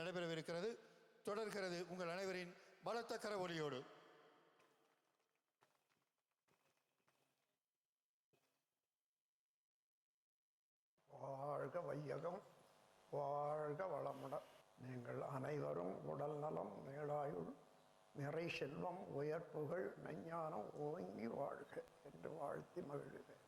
நடைபெறவிருக்கிறது. தொடர்கிறது உங்கள் அனைவரின் பலத்த கரவொலியோடு. வாழ்க வையகம், வாழ்க வளமுடன். நீங்கள் அனைவரும் உடல் நலம், நீளாயுள், நிறை செல்வம், உயர்ப்புகள், மெஞ்ஞானம் ஓங்கி வாழ்க என்று வாழ்த்தி மகிழ்கிறேன்.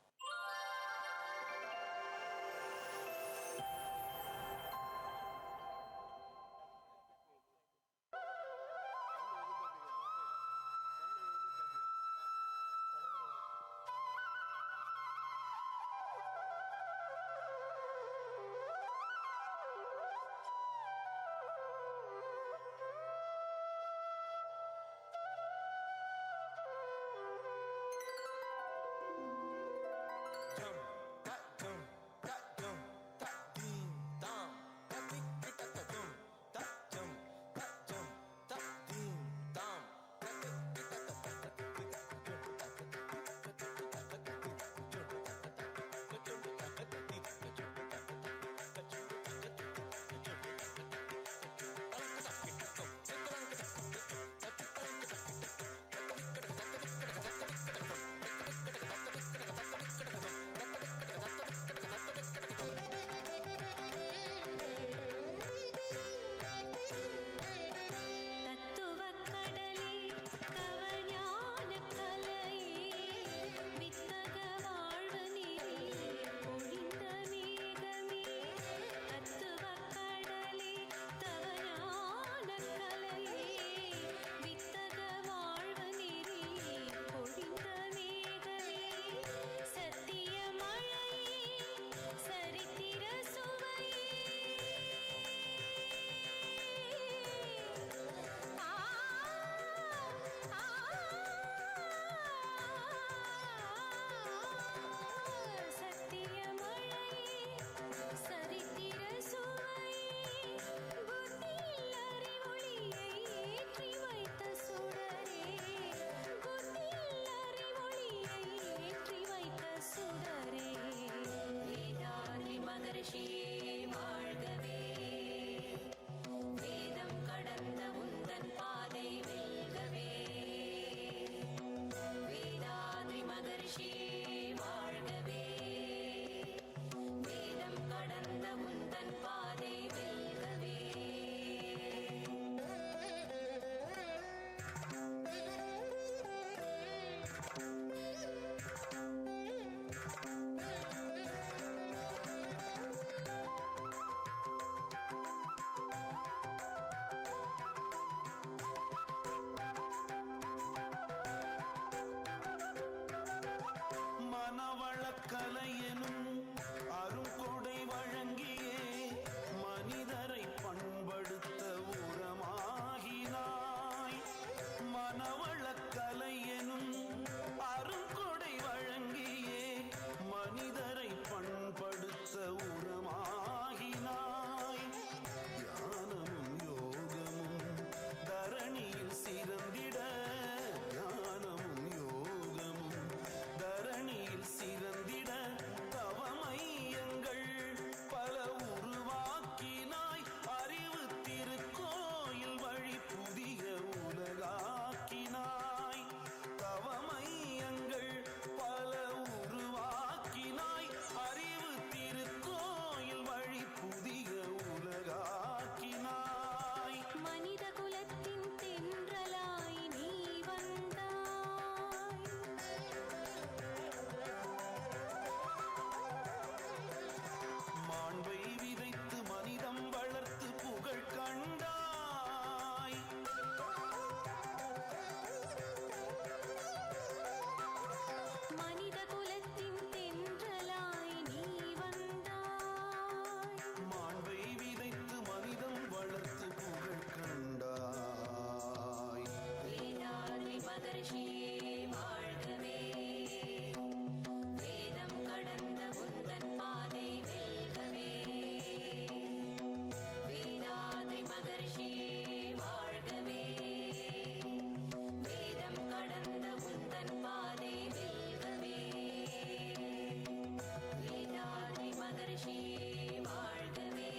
வாழ்கவே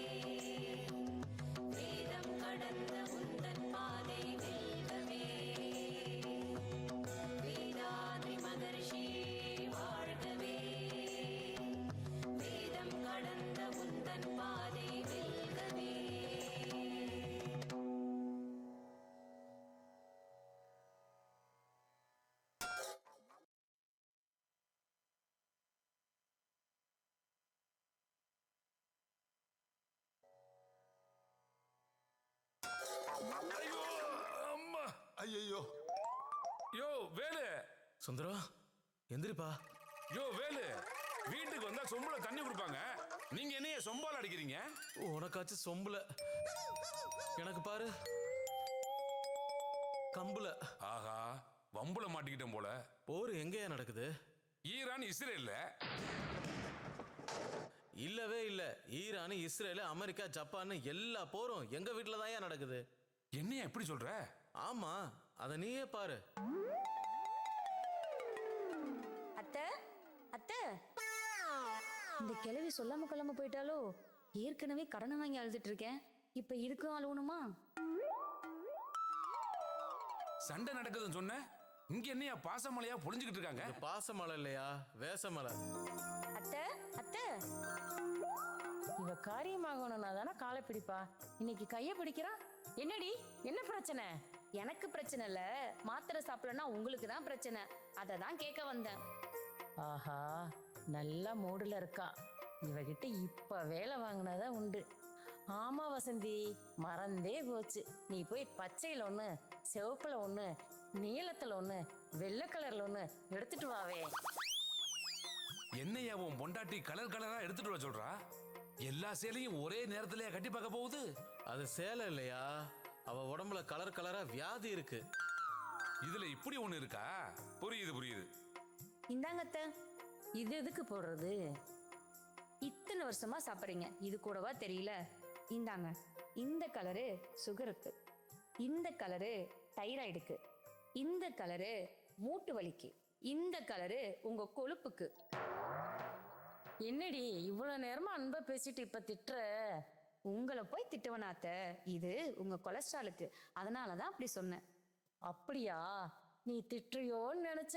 வேதம் ஐயோ அம்மா. ஐயோ யோ வேலு. சுந்தரம் எந்திரிப்பா. யோ வேலு, வீட்டுக்கு வந்தா சொம்புல தண்ணி கொடுப்பாங்க, நீங்க என்னைய சொம்பால அடிக்கிறீங்க? உனக்காச்சும் சொம்புல, எனக்கு பாரு கம்புல. ஆஹா, வம்புல மாட்டிக்கிட்டேன் போல. போர் எங்கேயா நடக்குது? ஈரான் இஸ்ரேல்ல. இல்லவே இல்ல. ஈரான், இஸ்ரேல், அமெரிக்கா, ஜப்பான் எல்லா போரும் எங்க வீட்டுல தான் நடக்குது. என்னைய எப்படி சொல்ற? ஆமா, அத நீயே பாரு. அத்தை, அத்தை, இந்த கிழவி சொல்லாம கொள்ளாம போயிட்டாலோ? ஏற்கனவே கடனை வாங்கி அழுதுட்டு இருக்கேன், இப்ப இதுக்கும் அழுவணுமா? சண்டை நடக்குதுன்னு சொன்ன, இங்க என்னையா பாசமலையா பொழிஞ்சுக்கிட்டு இருக்காங்க? இது பாசமலை இல்லையா, வேசமலை. அத்தை, அத்தை, இவ காரியமாகணும்னா தானே காலை பிடிப்பா, இன்னைக்கு கைய பிடிக்கிறா. என்னடி, என்ன பிரச்சனை? எனக்கு பிரச்சனை இல்ல, மாத்திரை சாப்பிடலன்னா உங்களுக்கு தான் பிரச்சனை, அதை தான் கேட்க வந்தேன். ஆஹா, நல்ல மூடுல இருக்கா. இவகிட்ட இப்ப வேலை வாங்கினதா உண்டு. ஆமா வசந்தி, மறந்தே போச்சு. நீ போய் பச்சையில ஒண்ணு, சிவப்புல ஒண்ணு, நீலத்துல ஒண்ணு, வெள்ளை கலர்ல ஒண்ணு எடுத்துட்டு வாவே. என்னையா உன் பொண்டாட்டி கலர் கலரா எடுத்துட்டு வர சொல்றா? எல்லா சேலையும் ஒரே நேரத்திலேயே கட்டி பார்க்க போகுது? அது சேலை இல்லையா, அவ உடம்புல கலர் கலரா வியாதி இருக்கு. இதுல இப்படி ஒண்ணு இருக்கா? புரியுது புரியுது. இந்தாங்க அத்தை. இது எதுக்கு போடுறது? இத்தனை வருஷமா சாப்பிடுறீங்க, இது கூடவா தெரியல? இந்தாங்க. இந்த கலரு சுகருக்கு, இந்த கலரு தைராய்டுக்கு, இந்த கலரு மூட்டு வலிக்கு, இந்த கலரு உங்க கொழுப்புக்கு. என்னடி இவ்வளவு நேரமா அன்பா பேசிட்டு இப்ப திட்டுற? உங்களை போய் திட்டுவனாத்த, இது உங்க கொலஸ்ட்ராலுக்கு, அதனாலதான் அப்படி சொன்னேன். அப்படியா? நீ திட்டுறியோன்னு நினைச்ச.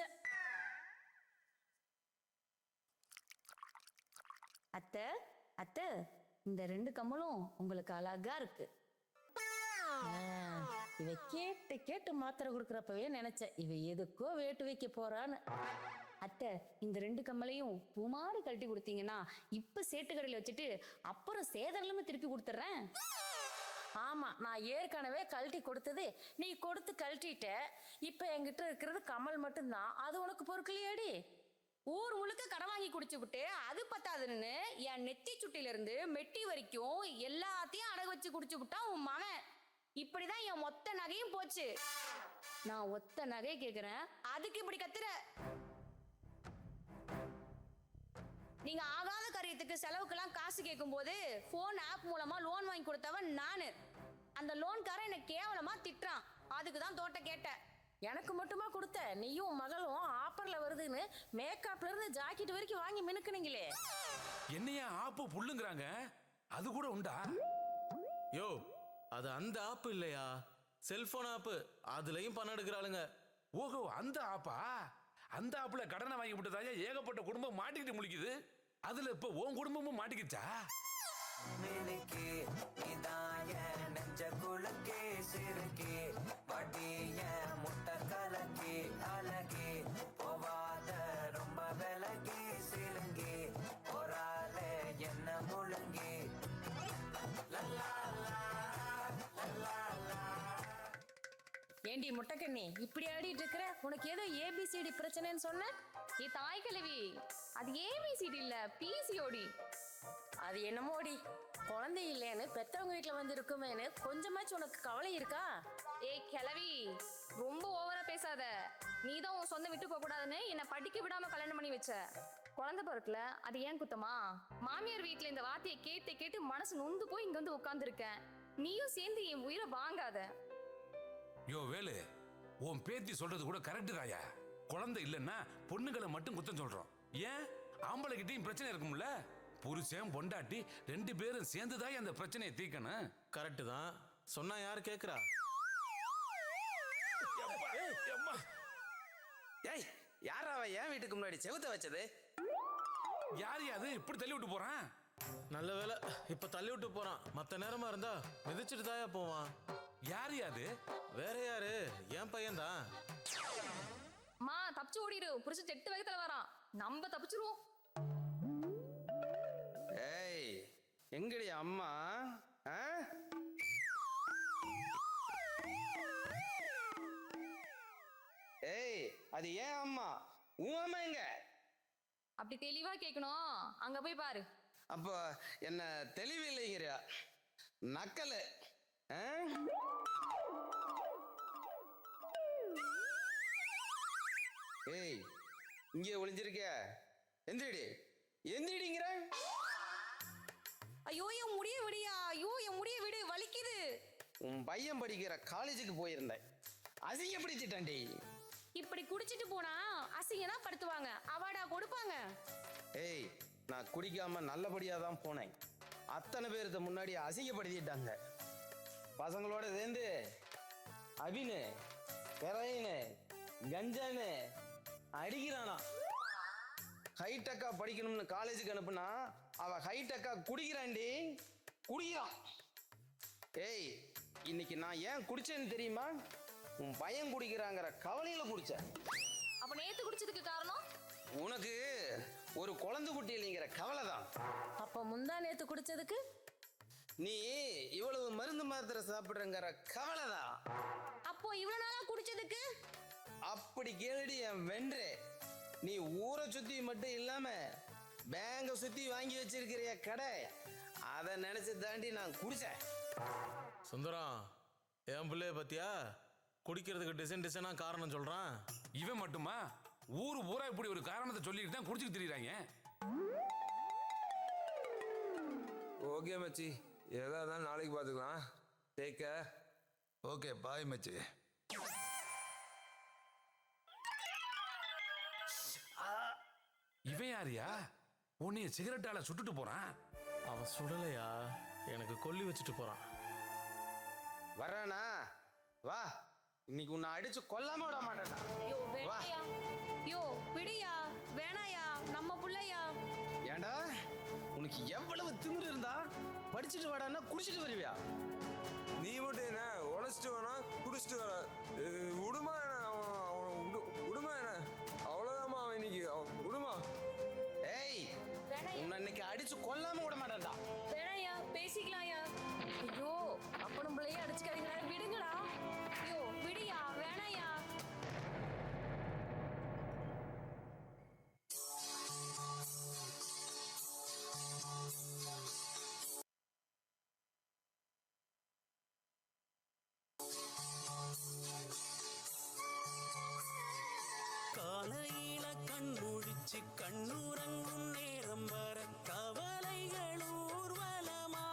அத்தை, அத்தை, இந்த 2 கம்மலும் உங்களுக்கு அழகா இருக்கு. இவ கேட்டு கேட்டு மாத்திரை கொடுக்கறப்பவே நினைச்சேன் இவ எதுக்கோ வேட்டு வைக்க போறான்னு. அத்தை, இந்த 2 கம்மலையும் பூமாரி கழட்டி கொடுத்தீங்கன்னா இப்ப சேட்டு கடையில வச்சுட்டு அப்புறம் சேதரலுமே திருப்பி கொடுத்துட்றேன். ஆமா, நான் ஏற்கனவே கழட்டி கொடுத்தது நீ கொடுத்து கழட்டிட்ட. இப்ப என்கிட்ட இருக்கிறது கமல் மட்டும்தான், அது உனக்கு பொறுக்கலையாடி? ஊர் முழுக்க கடன் வாங்கி குடிச்சு விட்டு அது பத்தாதுன்னு என் நெத்தி சுட்டில இருந்து மெட்டி வரைக்கும் எல்லாத்தையும் அடகு வச்சு குடிச்சு விட்டா உன் மகன். இப்படிதான் என் மொத்த நகையும் போச்சு. நான் ஒத்த நகை கேக்குறேன், அதுக்கு இப்படி கத்துற? நீங்க ஆகாத காரியத்துக்கு செலவுக்கெல்லாம் காசு கேட்கும் போது போன் ஆப் மூலமா லோன் வாங்கி கொடுத்தவன் நானு. அந்த லோன்காரன் என்ன கேவலமா திட்டுறான், அதுக்குதான் தோட்ட கேட்டேன். எனக்கு மட்டுமா கொடுத்த? நீயும் மகளும் ஆப்பர்ல வருதுன்னு மேக்கப்ல இருந்து ஜாக்கெட் வரைக்கும் வாங்கி மினுக்குனீங்களே. என்னையா ஆப்பு புல்லுங்கிறாங்க, அது கூட உண்டா? யோ, அது அந்த ஆப்பு இல்லையா, செல்போன் ஆப்பு. அதுலயும் பணம் எடுக்கிறாளுங்க. ஓஹோ, அந்த ஆப்பா? அந்த ஆப்புல கடனை வாங்கி விட்டதாயா ஏகப்பட்ட குடும்பம் மாட்டிக்கிட்டு முழிக்குது. அதுல இப்ப உன் குடும்பமும் மாட்டிக்கிச்சா? மினுக்கே இதாய நெஞ்ச குலுக்கே சிறுக்கே வட்டிய முட்டை கலக்கே அழகே போவாத ரொம்ப விலகே சிறுங்கே ஒரு என்ன முழுங்கே. ஏண்டி முட்டைக்கண்ணி இப்படி ஆடிட்டு இருக்கிற? உனக்கு ஏதோ ஏபிசிடி பிரச்சனைன்னு சொன்ன. ஏ தாய் கிழவி, அது ஏபிசிடி இல்ல, பிசிஓடி. அது என்னமோடி, குழந்தை இல்லைன்னு பெத்தவங்க வீட்டுல வந்து இருக்குமேன்னு கொஞ்சமாச்சும் உனக்கு கவலை இருக்கா? ஏய் கிழவி, ரொம்ப ஓவரா பேசாத. நீதான் உன் சொந்த விட்டு போக கூடாதுன்னு என்ன படிக்க விடாம கல்யாணம் பண்ணி வச்ச. குழந்தை பிறக்கல, அது ஏன் குத்தமா? மாமியார் வீட்டுல இந்த வார்த்தையை கேட்டு கேட்டு மனசு நொந்து போய் இங்க வந்து உட்கார்ந்து இருக்கேன். நீயும் சேர்ந்து என் உயிரை வாங்காத. யோ வேலு, உன் பேத்தி சொல்றது கூட கரெக்ட் தாயா. குழந்தை இல்லைன்னா பொண்ணுங்களை மட்டும் குத்தம் சொல்றோம். ஏன் ஆம்பளை கிட்டையும் பிரச்சனை இருக்கும்ல? புருஷன் பொண்டாட்டி 2 பேரும் சேர்ந்துதான் அந்த பிரச்சனையை தீர்க்கணும். கரெக்ட் தான் சொன்னா யாரு கேக்குறா? ஏய், யாரா அவன் என் வீட்டுக்கு முன்னாடி செவுத்த வச்சது? யார் அது இப்படி தள்ளி விட்டு போறான்? நல்ல வேலை இப்ப தள்ளி விட்டு போறான். மத்த நேரமா இருந்தா மிதிச்சிட்டு தாயா போவான். யார் அது? வேற யாரு, என் பையன் தான். மா தப்பிச்சு ஓடிடு, புருஷன் 8 வேகத்துல வரான், நம்ம தப்பிச்சிருவோம். ஏய், எங்கடி அம்மா? அது ஏன் அம்மா, உன் அம்மா எங்க? அப்படி தெளிவா கேட்கணும், அங்க போய் பாரு. அப்போ என்ன தெளிவு இல்லைங்கிறியா? நக்கலு. ஆ? ஏய், இங்கே ஒளிஞ்சிருக்க, எந்திரிடி, எந்திரிடிங்கிற. ஐயோ என் முடிய விடியா, ஐயோ என் முடிய விடு, வலிக்குது. உன் பையன் படிக்கிற காலேஜுக்கு போயிருந்தேன், அசிங்கப்படுத்திட்டான்டி. இப்படி குடிச்சிட்டு போனா அசிங்கனா படுத்துவாங்க, அவார்டா கொடுப்பாங்க. ஏய், நான் குடிக்காம நல்லபடியா தான் போனேன். அத்தனை பேருக்கு முன்னாடி அசிங்கப்படுத்திட்டாங்க. பசங்களோட சேர்ந்து அபினு, பெரைனு, கஞ்சானு அடிக்கிறானா. ஹைடெக்கா படிக்கணும்னு காலேஜுக்கு அனுப்புனா அவ ஹைடெக்கா குடிக்கிறான்டி, குடிக்கிறான். ஏய், இன்னைக்கு நான் ஏன் குடிச்சேன்னு தெரியுமா? உன் பையன் குடிக்கிறாங்கிற கவலையில குடிச்சேன். அப்ப நேத்து குடிச்சதுக்கு காரணம்? உனக்கு ஒரு குழந்தை குட்டி இல்லைங்கிற கவலை தான். அப்ப முந்தா நேத்து குடிச்சதுக்கு? நீ இவ்வளவு மருந்து மாத்திரை சாப்பிடுறங்கிற கவலை தான். அப்போ இவ்வளவு நாளா குடிச்சதுக்கு? அப்படி கேளுடி என் வென்றே. நீ ஊரை சுத்தி மட்டும் இல்லாம பேங்க சுத்தி வாங்கி வச்சிருக்கிறிய கடை, அதை நினைச்சு தாண்டி நான் குடிச்சேன். சுந்தரம், என் பிள்ளைய பத்தியா குடிக்கிறதுக்கு டிசைனா காரணம் சொல்றான். இவன் மட்டுமா, ஊரு பூரா இப்படி ஒரு காரணத்தை சொல்லிட்டு தான் குடிச்சுட்டு திரியிறாங்க. ஓகே மச்சி, ஏதாவது நாளைக்கு பார்த்துக்கலாம். Take care. ஓகே பாய் மச்சி. இவன் யாரியா உன்னைய சிகரெட்டால சுட்டுட்டு போறான்? அவன் சுடலையா, எனக்கு கொல்லி வச்சுட்டு போறான். வர்றானா? வா, இன்னைக்கு உன்னை அடிச்சு கொல்லாம விட மாட்டேன்டா. யோ வேணாயா, யோ விடியா, வேணாயா, நம்ம புள்ளையா. ஏண்டா, உனக்கு எவ்வளவு திமிரு இருந்தா படிச்சுட்டு வாடான்னா குடிச்சிட்டு வருவியா? நீ மட்டும் என்ன உழைச்சிட்டு வேணா குடிச்சிட்டு வர விடுமா? என்ன விடுமா? என்ன அவ்வளோதாம்மா அவன் இன்னைக்கு விடுமா? ஏய், உன்னை இன்னைக்கு அடிச்சு கொல்லாம விட மாட்டேன்டா. வேணாயா, பேசிக்கலாம்யா. ஐயோ அப்பனும் பிள்ளைய அடிச்சுக்காதீங்களா, விடுங்கடா. ஐயோ விடியா, வேணாயா. காலையில கண் முழிச்சு கண்ணுறங்கும் நேரம் வர கவலைகள் ஊர்வலமா,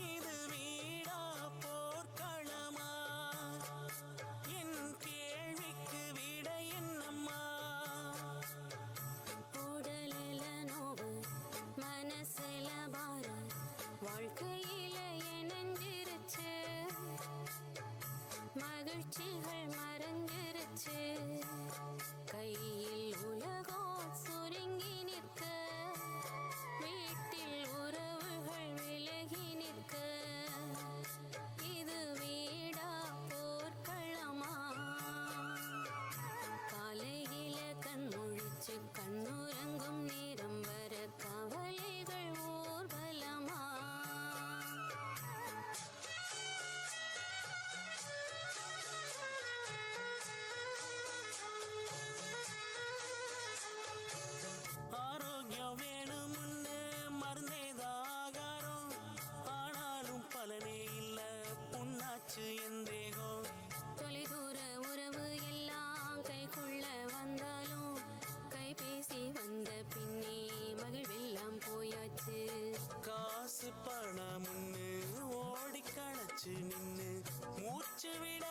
இது வீடா போர்க்களமா, என் கேள்விக்கு விட என்னம்மா. உடலில நோவு மனசுல பாரம், வாழ்க்கையில இணைஞ்சிருச்சு, மகிழ்ச்சிகள் மறைஞ்சிருச்சு, கையில் உலகம் சுருங்கி நிற்க, வீட்டில் உறவுகள் விலகி நிற்க, இது வீடா போர்க்களமா. காலையில கண் முழிச்சு கண்ணுறங்கும் நேரம் வர கவலைகள் ஊர்வலமா. ஆரோக்கியம் வேணும்னு மருந்தேதான் ஆகாரம், ஆனாலும் பலனே இல்ல புண்ணாச்சு என் தேகம். தொலைதூர உறவு எல்லாம் கைக்குள்ள வந்தாலும், கைபேசி வந்த பின்னே மகிழ்வெல்லாம் போயாச்சு. காசு பணம்னு ஓடி களைச்சு நின்னு மூச்சு விட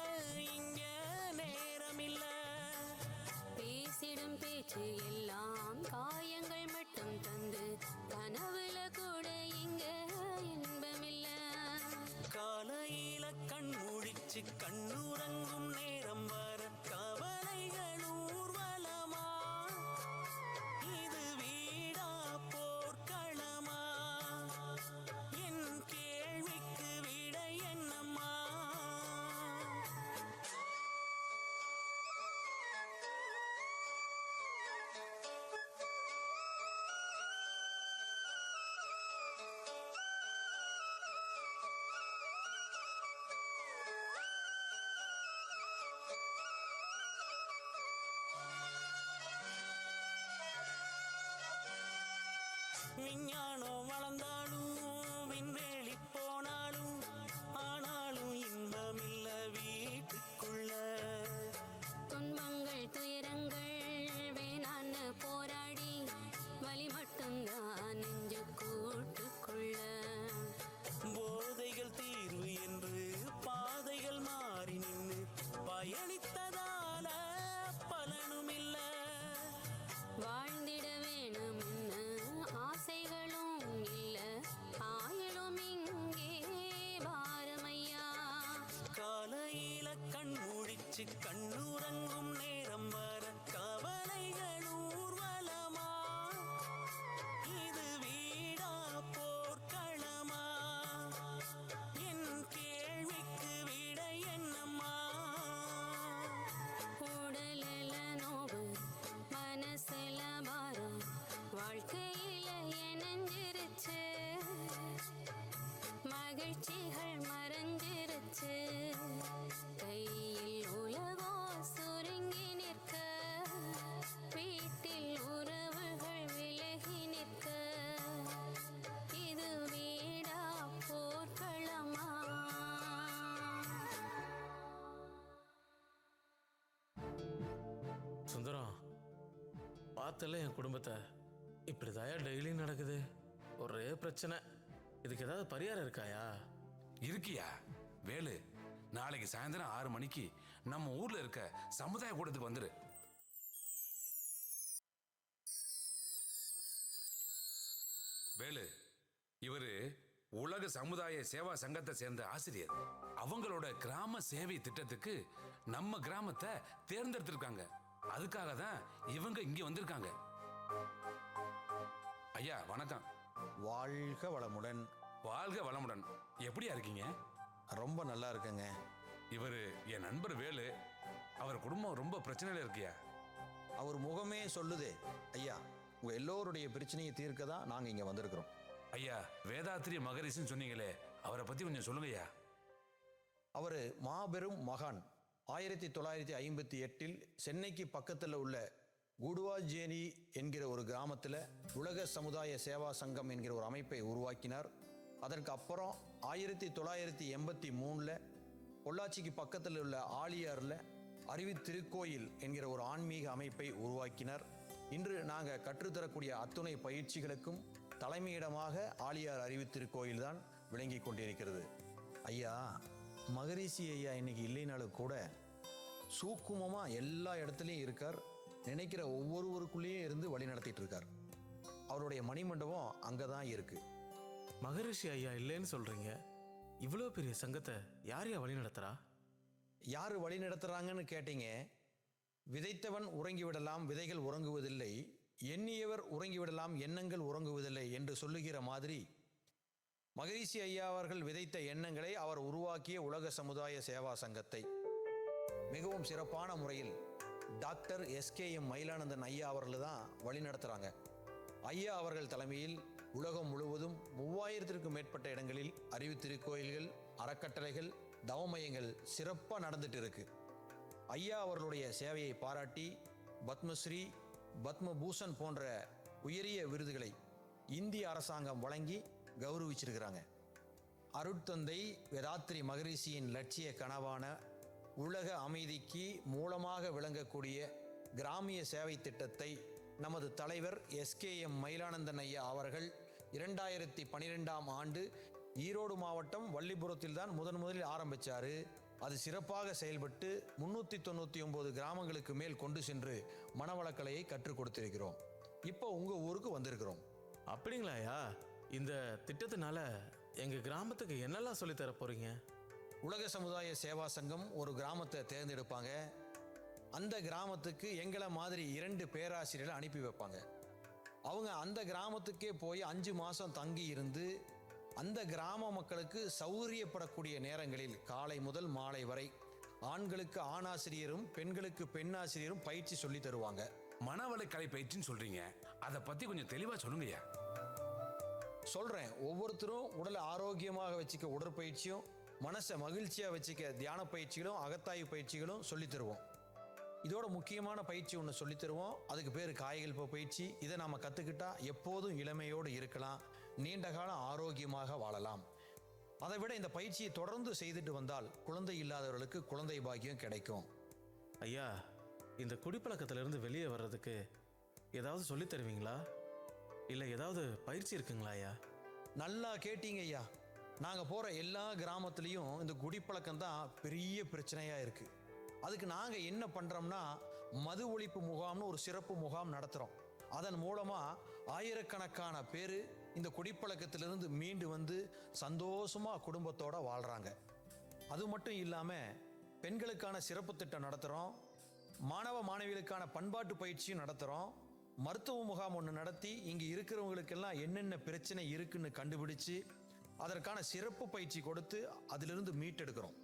இங்க நேரம் இல்ல. பேசிடும் பேச்சு எல்லாம் காயங்கள் மட்டும் தந்து, கனவுல கூட இங்க இன்பமில்ல. காலையில கண் முழிச்சு கண்ணுறங்கும் நேரம் வர கவலைகள் ஊர்வலமா, இது வீடா போர்க்களமா, என் கேள்விக்கு விட என்னம்மா. விஞ்ஞானம் வளர்ந்தாலும் விண்வெளி போனாலும் ஆனாலும் இன்பமில்ல வீட்டுக்குள்ள. துன்பங்கள் துயரங்கள் வேணான்னு போராடி வலி மட்டும்தான் நெஞ்சு கூட்டுக்குள்ள. போதைகள் தீர்வு என்று பாதைகள் மாறி நின்று பயணித்ததால பலனும் இல்ல. வாழ்ந்திட வேணும்னு ஆசைகளும் இல்ல, ஆயலும் இங்கே பாரமையா. காலையில கண் முழிச்சு கண்ணுறங்கும் நேரம் வர கவலைகள் ஊர்வலமா. இது வீடா போர்க்களமா? என் கேள்விக்கு விடை என்னம்மா? உடலில நோவு மனசுல பாரம் வாழ்க்கையில இணைஞ்சிருச்சு, மகிழ்ச்சிகள் மறைஞ்சிருச்சு. கையில் உலகோ சுருங்கி நிற்க, வீட்டில் உறவுகள் விலகி நிற்க. இது வீடா போர்க்களமா? சுந்தரம், பார்த்தல என் குடும்பத்தை. இப்படிதாயா டெய்லி நடக்குது. ஒரே பிரச்சனை. இதுக்கு ஏதாவது பரிகாரம் இருக்காயா? இருக்கியா வேலு? நாளைக்கு சாயந்தரம் 6 மணிக்கு நம்ம ஊர்ல இருக்க சமுதாய கூடத்துக்கு வந்துரு. வேலு, இவரு உலக சமுதாய சேவா சங்கத்தை சேர்ந்த ஆசிரியர். அவங்களோட கிராம சேவை திட்டத்துக்கு நம்ம கிராமத்தை தேர்ந்தெடுத்திருக்காங்க. அதுக்காக தான் இவங்க இங்க வந்திருக்காங்க. ஐயா வணக்கம். வாழ்க வளமுடன். வாழ்க வளமுடன். எப்படியா இருக்கீங்க? ரொம்ப நல்லா இருக்குங்க. இவரு என் நண்பர் வேலு. அவர் குடும்பம் ரொம்ப பிரச்சனையில இருக்கியா? அவர் முகமே சொல்லுதே. ஐயா, உங்க எல்லோருடைய பிரச்சனையை தீர்க்க தான் நாங்க இங்க வந்திருக்கிறோம். ஐயா, வேதாத்திரி மகரிஷின்னு சொன்னீங்களே, அவரை பத்தி கொஞ்சம் சொல்லுங்கய்யா. அவர் மாபெரும் மகான். 1958 சென்னைக்கு பக்கத்தில் உள்ள குடுவாஜேனி என்கிற ஒரு கிராமத்தில் உலக சமுதாய சேவா சங்கம் என்கிற ஒரு அமைப்பை உருவாக்கினார். அதற்கு அப்புறம் 1983 பொள்ளாச்சிக்கு பக்கத்தில் உள்ள ஆழியாரில் அறிவு திருக்கோயில் என்கிற ஒரு ஆன்மீக அமைப்பை உருவாக்கினார். இன்று நாங்கள் கற்றுத்தரக்கூடிய அத்துணை பயிற்சிகளுக்கும் தலைமையிடமாக ஆழியார் அறிவு திருக்கோயில் தான் விளங்கி கொண்டிருக்கிறது. ஐயா, மகரிஷி ஐயா இன்னைக்கு இல்லைனாலும் கூட சூக்குமமாக எல்லா இடத்துலையும் இருக்கார். நினைக்கிற ஒவ்வொருவருக்குள்ளேயும் இருந்து வழி நடத்திட்டு இருக்கார். அவருடைய மணிமண்டபம் அங்கே தான் இருக்கு. மகரிஷி ஐயா இல்லைன்னு சொல்றீங்க. இவ்வளோ பெரிய சங்கத்தை யார் வழி நடத்துறா? யார் வழி நடத்துறாங்கன்னு கேட்டீங்க. விதைத்தவன் உறங்கிவிடலாம், விதைகள் உறங்குவதில்லை. எண்ணியவர் உறங்கிவிடலாம், எண்ணங்கள் உறங்குவதில்லை என்று சொல்லுகிற மாதிரி மகரிஷி ஐயா அவர்கள் விதைத்த எண்ணங்களை அவர் உருவாக்கிய உலக சமுதாய சேவா சங்கத்தை மிகவும் சிறப்பான முறையில் டாக்டர் SKM மயிலானந்தன் ஐயா அவர்கள் தான் வழி நடத்துகிறாங்க. ஐயா அவர்கள் தலைமையில் உலகம் முழுவதும் 3000த்திற்கும் மேற்பட்ட இடங்களில் அறிவு திருக்கோயில்கள், அறக்கட்டளைகள், தவமையங்கள் சிறப்பாக நடந்துட்டு இருக்கு. ஐயா அவர்களுடைய சேவையை பாராட்டி பத்மஸ்ரீ, பத்மபூஷன் போன்ற உயரிய விருதுகளை இந்திய அரசாங்கம் வழங்கி கௌரவிச்சிருக்கிறாங்க. அருட்தந்தை வேதாத்திரி மகரிஷியின் லட்சிய கனவான உலக அமைதிக்கு மூலமாக விளங்கக்கூடிய கிராமிய சேவை திட்டத்தை நமது தலைவர் SKM மயிலானந்தன் ஐயா அவர்கள் 2012ஆம் ஆண்டு ஈரோடு மாவட்டம் வள்ளிபுரத்தில் தான் முதலில் ஆரம்பித்தார். அது சிறப்பாக செயல்பட்டு 399 கிராமங்களுக்கு மேல் கொண்டு சென்று மனவளக்கலையை கற்றுக் கொடுத்திருக்கிறோம். இப்போ உங்கள் ஊருக்கு வந்திருக்கிறோம். அப்படிங்களாயா? இந்த திட்டத்தினால எங்கள் கிராமத்துக்கு என்னெல்லாம் சொல்லித்தர போகிறீங்க? உலக சமுதாய சேவா சங்கம் ஒரு கிராமத்தை தேர்ந்தெடுப்பாங்க. அந்த கிராமத்துக்கு எங்களை மாதிரி 2 பேராசிரியர்களை அனுப்பி வைப்பாங்க. அவங்க அந்த கிராமத்துக்கே போய் 5 மாதம் தங்கி இருந்து அந்த கிராம மக்களுக்கு சௌகரியப்படக்கூடிய நேரங்களில் காலை முதல் மாலை வரை ஆண்களுக்கு ஆணாசிரியரும் பெண்களுக்கு பெண்ணாசிரியரும் பயிற்சி சொல்லி தருவாங்க. மனவளக்கலை பயிற்சின்னு சொல்றீங்க, அதை பத்தி கொஞ்சம் தெளிவா சொல்லுங்கய்யா. சொல்றேன். ஒவ்வொருத்தரும் உடலை ஆரோக்கியமாக வச்சுக்க உடற்பயிற்சியும், மனசை மகிழ்ச்சியாக வச்சுக்க தியான பயிற்சிகளும், அகத்தாய்வு பயிற்சிகளும் சொல்லி தருவோம். இதோட முக்கியமான பயிற்சி ஒன்று சொல்லித் தருவோம். அதுக்கு பேர் காயகல்ப பயிற்சி. இதை நாம் கற்றுக்கிட்டா எப்போதும் இளமையோடு இருக்கலாம், நீண்ட காலம் ஆரோக்கியமாக வாழலாம். அதை விட இந்த பயிற்சியை தொடர்ந்து செய்துட்டு வந்தால் குழந்தை இல்லாதவர்களுக்கு குழந்தை பாக்கியம் கிடைக்கும். ஐயா, இந்த குடிப்பழக்கத்திலிருந்து வெளியே வர்றதுக்கு ஏதாவது சொல்லித் தருவீங்களா? இல்லை ஏதாவது பயிற்சி இருக்குங்களா ஐயா? நல்லா கேட்டீங்க ஐயா. நாங்கள் போகிற எல்லா கிராமத்துலேயும் இந்த குடிப்பழக்கம் தான் பெரிய பிரச்சனையாக இருக்குது. அதுக்கு நாங்கள் என்ன பண்ணுறோம்னா, மது ஒழிப்பு முகாம்னு ஒரு சிறப்பு முகாம் நடத்துகிறோம். அதன் மூலமாக ஆயிரக்கணக்கான பேர் இந்த குடிப்பழக்கத்திலிருந்து மீண்டு வந்து சந்தோஷமாக குடும்பத்தோடு வாழ்கிறாங்க. அது மட்டும் இல்லாமல் பெண்களுக்கான சிறப்பு திட்டம் நடத்துகிறோம், மாணவ மாணவிகளுக்கான பண்பாட்டு பயிற்சியும் நடத்துகிறோம், மருத்துவ முகாம் ஒன்று நடத்தி இங்கே இருக்கிறவங்களுக்கெல்லாம் என்னென்ன பிரச்சனை இருக்குன்னு கண்டுபிடிச்சு அதற்கான சிறப்பு பயிற்சி கொடுத்து அதிலிருந்து மீட்டெடுக்கிறோம்.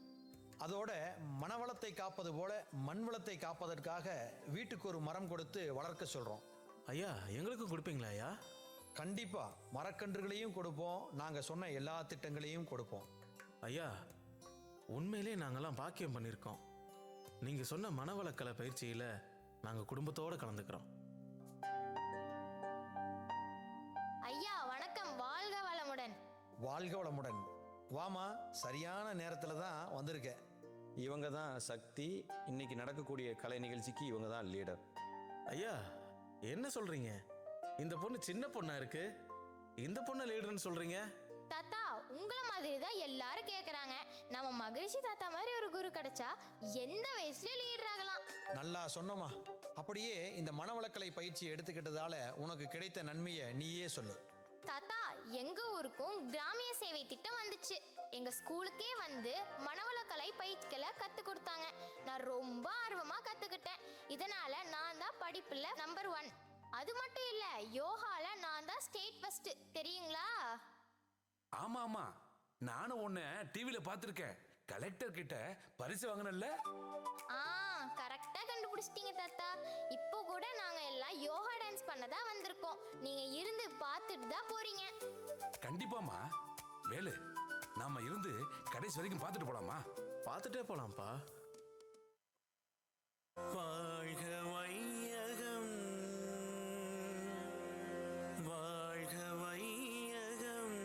அதோட மனவளத்தை காப்பது போல மண் வளத்தை காப்பதற்காக வீட்டுக்கு ஒரு மரம் கொடுத்து வளர்க்க சொல்கிறோம். ஐயா, எங்களுக்கும் கொடுப்பீங்களா ஐயா? கண்டிப்பாக மரக்கன்றுகளையும் கொடுப்போம், நாங்கள் சொன்ன எல்லா திட்டங்களையும் கொடுப்போம். ஐயா, உண்மையிலே நாங்கள்லாம் பாக்கியம் பண்ணியிருக்கோம். நீங்கள் சொன்ன மனவளக்கலை பயிற்சியில் நாங்கள் குடும்பத்தோடு கலந்துக்கிறோம். ஐயா வணக்கம், வாழ்க வளமுடன். வாழ்க வளமுடன். வாமா, சரியான நேரத்தில் தான் வந்திருக்க. இவங்க தான் சக்தி. இன்னைக்கு நடக்கக்கூடிய கலை நிகழ்ச்சிக்கு இவங்க தான் லீடர். ஐயா, என்ன சொல்றீங்க? இந்த பொண்ணு சின்ன பொண்ணா இருக்கு, இந்த பொண்ணு லீடர்னு சொல்றீங்க? தாத்தா, உங்களை மாதிரி தான் எல்லாரும் கேக்குறாங்க. நம்ம மகிழ்ச்சி தாத்தா மாதிரி ஒரு குரு கிடைச்சா எந்த வயசுலயும் லீடர் ஆகலாம். நல்லா சொன்னோமா. அப்படியே இந்த மனவளக்கலை பயிற்சி எடுத்துக்கிட்டதால உனக்கு கிடைத்த நன்மையை நீயே சொல்லு. தாத்தா, எங்க ஊருக்கும் கிராமிய சேவை திட்டம் வந்துச்சு. எங்க ஸ்கூலுக்கே வந்து மனவளக்கலை பயிற்சிகளை கத்து கொடுத்தாங்க. நான் ரொம்ப ஆர்வமா கத்துக்கிட்டேன். இதனால நான் தான் படிப்புல நம்பர் 1. அது மட்டும் இல்ல, யோகால நான் தான் ஸ்டேட் ஃபர்ஸ்ட், தெரியுங்களா? ஆமா ஆமா, நானும் உன்னை டிவில பார்த்திருக்கேன். கலெக்டர் கிட்ட பரிசு வாங்கினல்ல? கரெக்டா கண்டுபிடிச்சிட்டீங்க தாத்தா. இப்போ கூட நாங்க எல்லாம் யோகா டான்ஸ் பண்ணதா வந்திருக்கோம். நீங்க இருந்து பார்த்துட்டு தான் போறீங்க. கண்டிப்பாமா. வேலு, நாம இருந்து கடைசி வரைக்கும் பார்த்துட்டு போலாமா? பார்த்துட்டே போலாம்ப்பா. வாழ்க வையகம், வாழ்க வையகம்,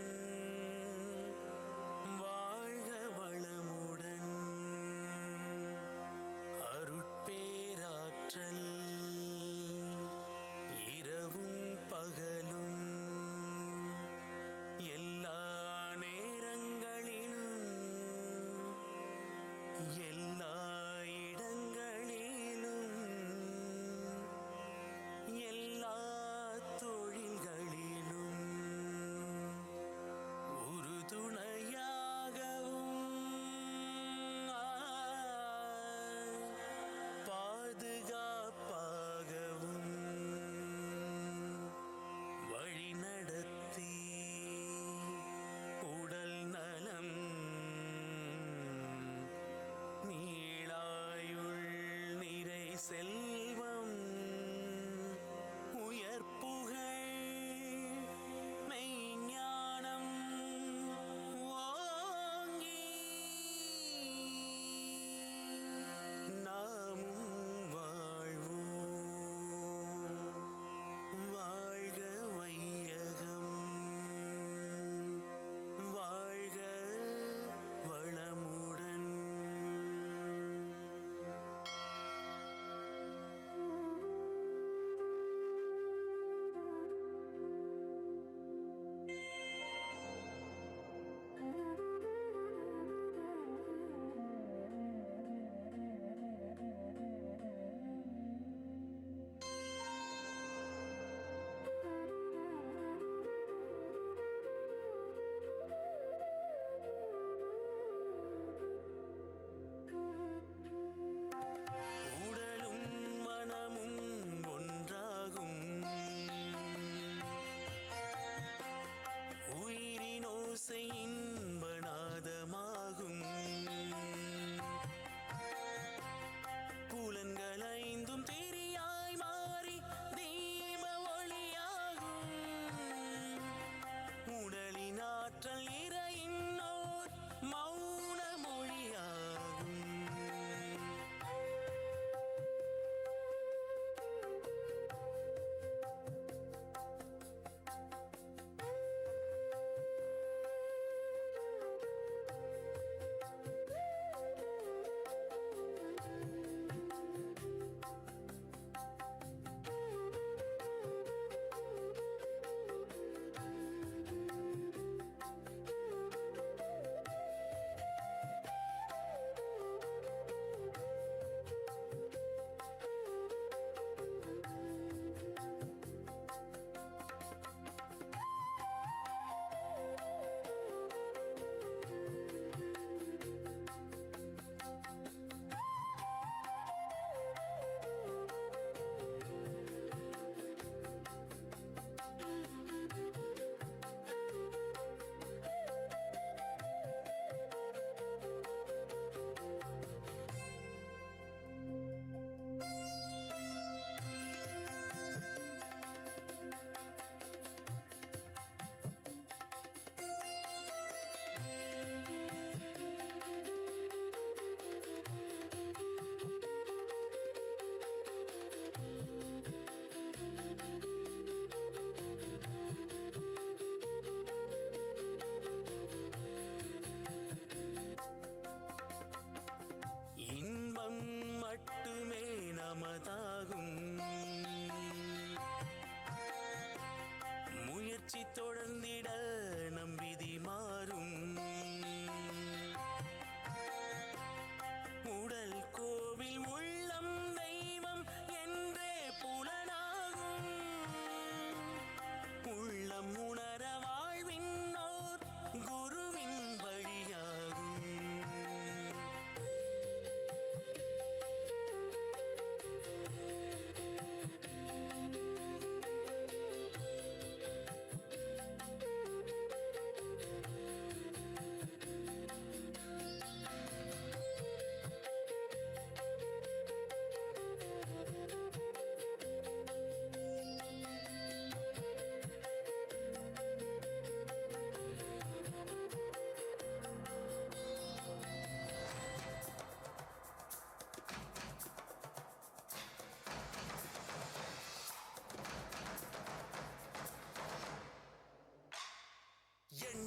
வாழ்க வளமுடன், அருட்பேராற்றல் இரவும் பகலும் எல்லா நேரங்களிலும் எல்லா இடங்களிலும்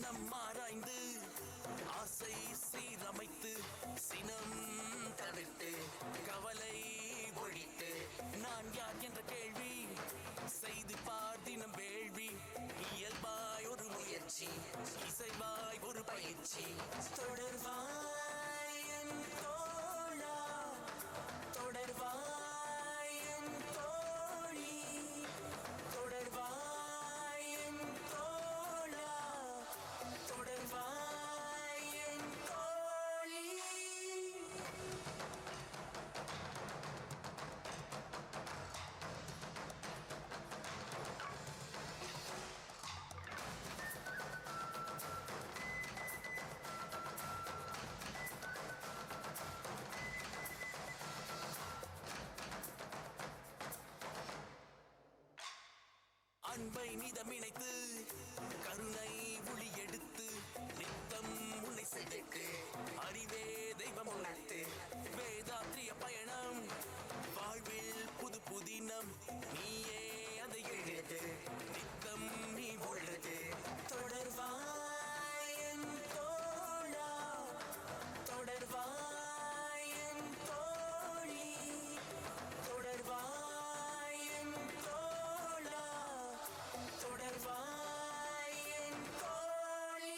மனம் ஆராய்ந்து ஆசை சீரமைத்து சினம் தவிர்த்து கவலை ஒழித்து நான் யார் என்ற கேள்வி செய்து பார் தினம் வேள்வி இயல்பாய் ஒரு முயற்சி இசைவாய் ஒரு பயிற்சி தொடர்வாய் என் தோழா தொடர்வாய் என் தோழி தொடர்வாய் என் தோழா தொடர்வாய் என் தோழி. அன்பை நிதமிணைத்து கருணை ஒளி எடுத்து நித்தம் உன்னை செதுக்கு அறிவே தெய்வம் உணர்த்து வேதாத்திரிய பயணம் வாழ்வில் புது புதினம் நீயே அதை எழுது நித்தம் நீ பொழுது தொடர்வாய் என் தோழா தொடர்வாய் என் தோழி தொடர்வாய் என் தோழா தொடர்வாய் என் தோழி.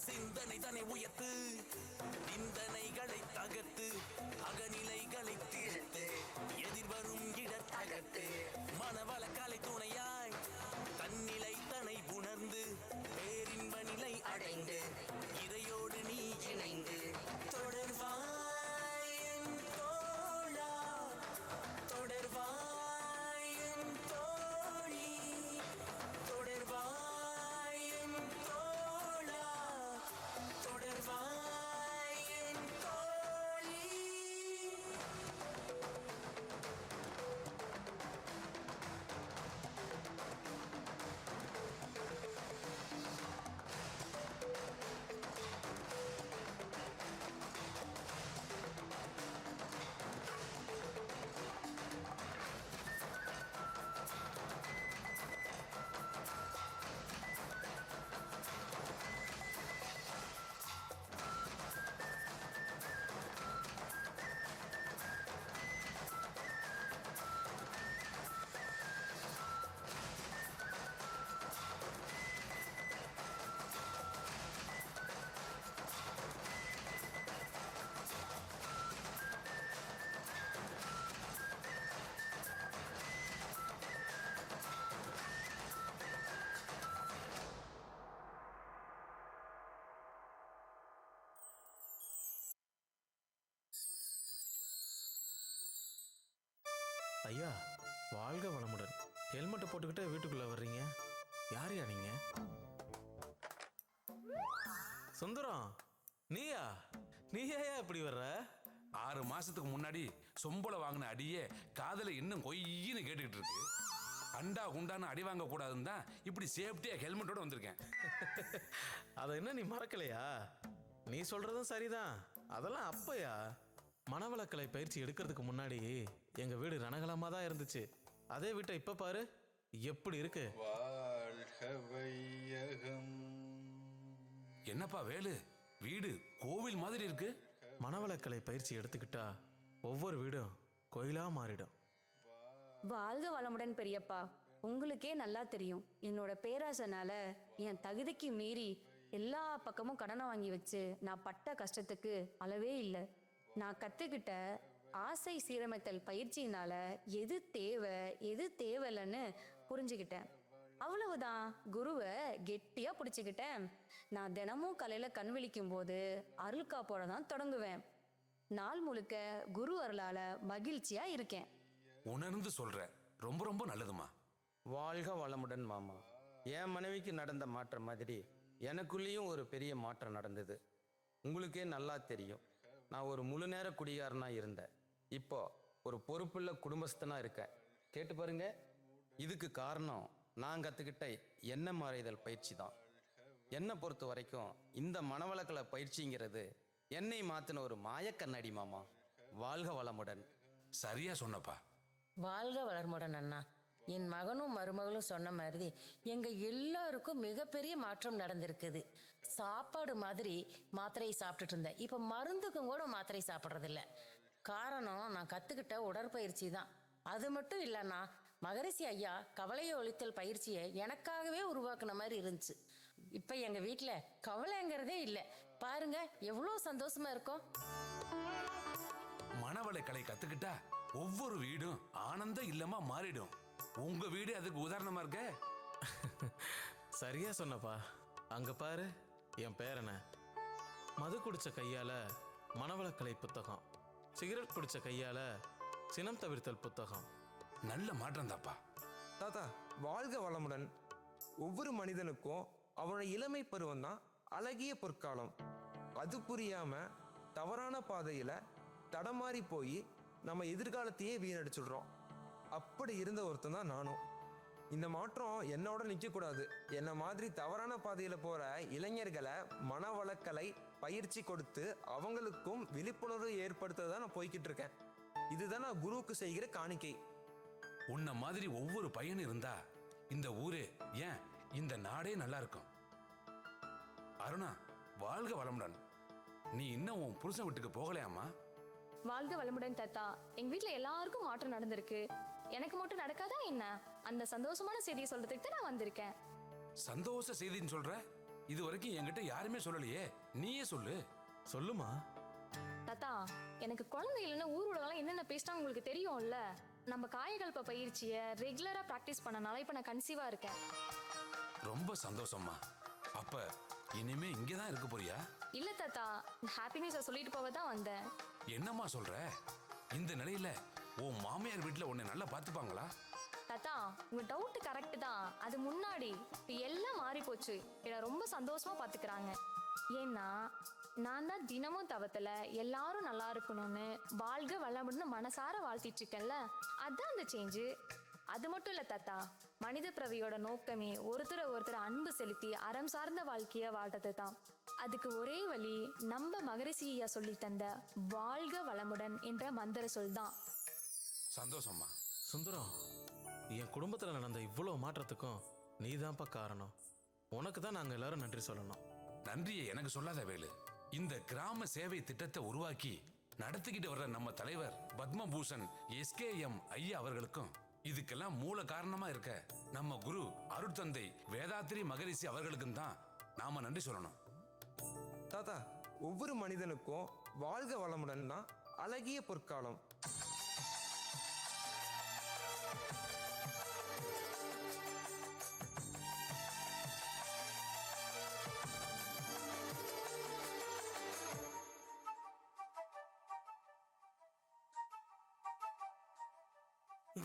சிந்தனை தன்னை உயர்த்து நிந்தனைகளை தகர்த்து அகநிலைகளை தீர்த்து எதிர்வரும் இடர் தகர்த்து மனவள கலை துணையாய் தன்னிலை தன்னை உணர்ந்து பேரின்ப நிலை அடைந்து இதையோடு நீ இணைந்து தொடர்வாய் என் தோழா தொடர்வாய் என் தோழி தொடர்வாய் என் தோழா தொடர்வாய் என் தோழி. ஐயா வாழ்க வளமுடன். ஹெல்மெட்டை போட்டுக்கிட்டு வீட்டுக்குள்ள வர்றீங்க? யாரையா நீங்க? சுந்தரம், நீயா? நீயா இப்படி வர்ற? 6 மாசத்துக்கு முன்னாடி சொம்பளை வாங்கின அடியே காதல இன்னும் கொய்யின்னு கேட்டுக்கிட்டு இருக்கு. அண்டா குண்டான்னு அடி வாங்க கூடாதுன்னு தான் இப்படி சேஃப்டியா ஹெல்மெட்டோட வந்திருக்கேன். அதை என்ன நீ மறக்கலையா? நீ சொல்றதும் சரிதான். அதெல்லாம் அப்பயா மனவளக்கலை பயிற்சி எடுக்கிறதுக்கு முன்னாடி எங்க வீடு ரணகலமா தான் இருந்துச்சு. அதே வீட்டை இப்ப பாரு எப்படி இருக்கு. என்னப்பா வேலு, வீடு கோவில் மாதிரி இருக்கு. மனவளக்கலை பயிற்சி எடுத்துக்கிட்டா ஒவ்வொரு வீடும் கோயிலா மாறிடும். வாழ்க வளமுடன் பெரியப்பா. உங்களுக்கே நல்லா தெரியும், என்னோட பேராசனால என் தகுதிக்கு மீறி எல்லா பக்கமும் கடனை வாங்கி வச்சு நான் பட்ட கஷ்டத்துக்கு அளவே இல்லை. நான் கத்துக்கிட்ட ஆசை சீரமைத்தல் பயிற்சியினால எது தேவை எது தேவையில்லைன்னு புரிஞ்சுக்கிட்டேன். அவ்வளவுதான். குருவை கெட்டியா பிடிச்சுக்கிட்டேன். நான் தினமும் காலையில கண் விழிக்கும் போது அருள் காப்போட தான் தொடங்குவேன். நாள் முழுக்க குரு அருளால மகிழ்ச்சியா இருக்கேன். உணர்ந்து சொல்ற, ரொம்ப ரொம்ப நல்லதுமா. வாழ்க வளமுடன் மாமா. என் மனைவிக்கு நடந்த மாற்றம் மாதிரி எனக்குள்ளேயும் ஒரு பெரிய மாற்றம் நடந்தது. உங்களுக்கே நல்லா தெரியும், நான் ஒரு முழு நேர குடிகாரனா இருந்தேன். இப்போ ஒரு பொறுப்புள்ள குடும்பஸ்தனா இருக்கேன். கேட்டு பாருங்க. இதுக்கு காரணம் நான் கற்றுக்கிட்ட எண்ணம் மாறுதல் பயிற்சி தான். என்னை பொறுத்த வரைக்கும் இந்த மனவளக்கலை பயிற்சிங்கிறது என்னை மாற்றின ஒரு மாயக்கண்ணாடி மாமா. வாழ்க வளமுடன். சரியா சொன்னப்பா. வாழ்க வளர்முடன் அண்ணா. என் மகனும் மருமகளும் சொன்ன மாதிரி எங்க எல்லாருக்கும் மிகப்பெரிய மாற்றம் நடந்திருக்குது. சாப்பாடு மாதிரி மாத்திரையை சாப்பிட்டுட்டு இருந்தேன், இப்ப மருந்துக்கும் கூட மாத்திரை சாப்பிட்றது இல்லை. காரணம் நான் கத்துக்கிட்ட உடற்பயிற்சி தான். அது மட்டும் இல்லைன்னா மகரிஷி ஐயா கவலையை ஒழித்தல் பயிற்சியை எனக்காகவே உருவாக்குன மாதிரி இருந்துச்சு. இப்ப எங்க வீட்டுல கவலைங்கிறதே இல்லை. பாருங்க எவ்வளோ சந்தோஷமா இருக்கும். மனவளக்கலை கத்துக்கிட்டா ஒவ்வொரு வீடும் ஆனந்த இல்லமா மாறிடும். உங்க வீடு அதுக்கு உதாரணமா இருக்க. சரியா சொன்னப்பா. அங்க பாரு என் பேரனை. மது குடிச்ச கையால மனவளக்கலை புத்தகம், சிகரெட் குடிச்ச கையால சினம் தவிர்த்தல் புத்தகம். நல்ல மாற்றம் தாப்பா. தாத்தா வாழ்க வளமுடன். ஒவ்வொரு மனிதனுக்கும் அவனோட இளமை பருவம் தான் அழகிய பொற்காலம். அது புரியாம தவறான பாதையில தடமாறி போய் நம்ம எதிர்காலத்தையே வீணடிச்சுடுறோம். அப்படி இருந்த ஒருத்தன் தான் நானும். இந்த மாற்றம் என்னோட நிற்கக்கூடாது. என்ன மாதிரி தவறான பாதையில போற இளைஞர்களை மனவளக்கலை பயிற்சி கொடுத்து அவங்களுக்கும் விழிப்புணர்வு ஏற்படுத்த நான் போய்கிட்டு இருக்கேன். இதுதான் நான் குருவுக்கு செய்கிற காணிக்கை. உன்ன மாதிரி ஒவ்வொரு பையனும் இருந்தா இந்த ஊரே, ஏன் இந்த நாடே நல்லா இருக்கும். அருணா, வாழ்க வளமுடன். நீ இன்னும் உன் புருஷன் வீட்டுக்கு போகலையாமா? வாழ்க வளமுடன் தாத்தா. எங்க வீட்ல எல்லாருக்கும் மாற்றம் நடந்திருக்கு. எனக்கு மட்டும் நடக்காதா என்ன? அந்த சந்தோஷமான செய்தியை சொல்றதுக்கு தான் நான் வந்திருக்கேன். சந்தோஷ செய்தின்னு சொல்ற? இது வரைக்கும் என்கிட்ட யாருமே சொல்லலையே, நீயே சொல்லு. சொல்லுமா. தாத்தா, எனக்கு குழந்தை இல்லைன்னா ஊர் உலகம் என்னென்ன பேசினா உங்களுக்கு தெரியும்ல. நம்ம காயகல்ப பயிற்சியை ரெகுலரா பிராக்டிஸ் பண்ணனால இப்ப நான் கன்சீவா இருக்கேன். ரொம்ப சந்தோஷம்மா. அப்ப இனிமே இங்கதான் இருக்க போறியா? இல்ல தாத்தா, ஹாப்பி நியூஸை சொல்லிட்டு போக தான் வந்தேன். என்னம்மா சொல்ற? இந்த நிலையில உன் மாமியார் வீட்டுல உன்னை நல்லா பாத்துப்பாங்களா? தாத்தா, உங்க டவுட் கரெக்ட் தான். அது முன்னாடி இப்ப எல்லாம் மாறி போச்சு. என்ன ரொம்ப சந்தோஷமா பாத்துக்கிறாங்க. ஏன்னா நான் தான் தினமும் தவத்துல எல்லாரும் நல்லா இருக்கணும்னு வாழ்க வளமுடன் மனசார வாழ்த்திட்டு இருக்கேன்ல, அதான் அந்த சேஞ்சு. அது மட்டும் இல்ல தாத்தா, மனித பிறவியோட நோக்கமே ஒருத்தர் அன்பு செலுத்தி அறம் சார்ந்த வாழ்க்கைய வாழ்றது தான். அதுக்கு ஒரே வழி நம்ம மகரிஷி ஐயா சொல்லி தந்த வாழ்க வளமுடன் என்ற மந்திர சொல் தான். சந்தோஷம்மா. சுந்தரம், என் குடும்பத்துல நடந்த இவ்வளவு மாற்றத்துக்கும் நீதான்ப்பா காரணம். உனக்கு தான் நாங்க எல்லாரும் நன்றி சொல்லணும். நன்றியை எனக்கு சொல்லாத வேலு. இந்த கிராம சேவை திட்டத்தை உருவாக்கி நடத்திக்கிட்டு வர்ற நம்ம தலைவர் பத்மபூஷன் SKM ஐயா அவர்களுக்கும், இதுக்கெல்லாம் மூல காரணமா இருக்க நம்ம குரு அருட்தந்தை வேதாத்திரி மகரிஷி அவர்களுக்கும் தான் நாம நன்றி சொல்லணும். தாத்தா, ஒவ்வொரு மனிதனுக்கும் வாழ்க வளமுடன் தான் அழகிய பொற்காலம்.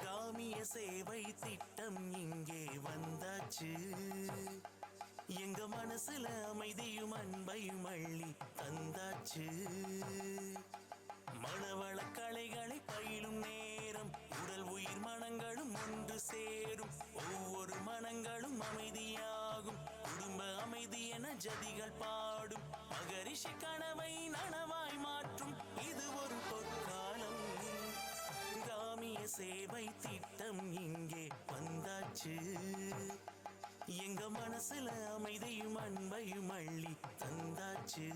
கிராமிய சேவை திட்டம் இங்கே வந்தாச்சு. எங்க மனசுல அமைதியும் அன்பையும் அள்ளி தந்தாச்சு. மனவள கலைகளை பயிலும் நேரம் உடல் உயிர் மனங்களும் ஒன்று சேரும். ஒவ்வொரு மனங்களும் அமைதியாகும். குடும்ப அமைதி என ஜதிகள் பாடும். மகரிஷி கனவை நனவாய் மாற்றும் இது ஒரு பொற்காலம். கிராமிய சேவை திட்டம் இங்கே வந்தாச்சு. எங்க மனசுல அமைதியும் அன்பையும் அள்ளி தந்தாச்சு.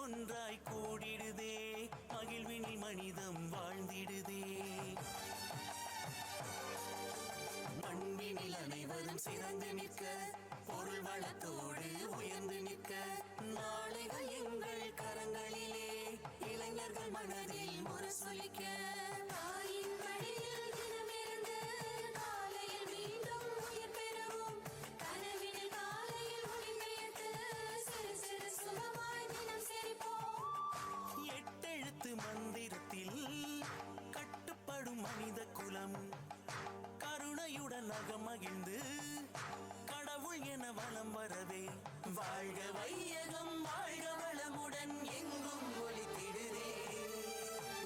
ஒன்றாய் கூடிடுதே மகிழ்வினில் மனிதம் வாழ்ந்திடுதே மண்பினில் அனைவரும் சிறந்து நிற்க பொருள் வளத்தோடு உயர்ந்து நிற்க நாளைகள் எங்கள் கரங்களிலே இளைஞர்கள் மனதில் முரசொலிக்க தாயின் மடியில் தினமிருந்து காலையில் மீண்டும் உயிர் பெறவும் கனவினில் காலையில் ஒளிபெயர்த்து சிறு சிறு சுகமாய் தினம் சிரிப்போம் எட்டெழுத்து மந்திரத்தில் கட்டுப்படும் மனித குலம் கருணையுடன் அகமகிழ்ந்து கடவுள் என வலம் வரவே வாழ்க வையகம் வாழ்க வளமுடன் எங்கும் ஒலித்திடுதே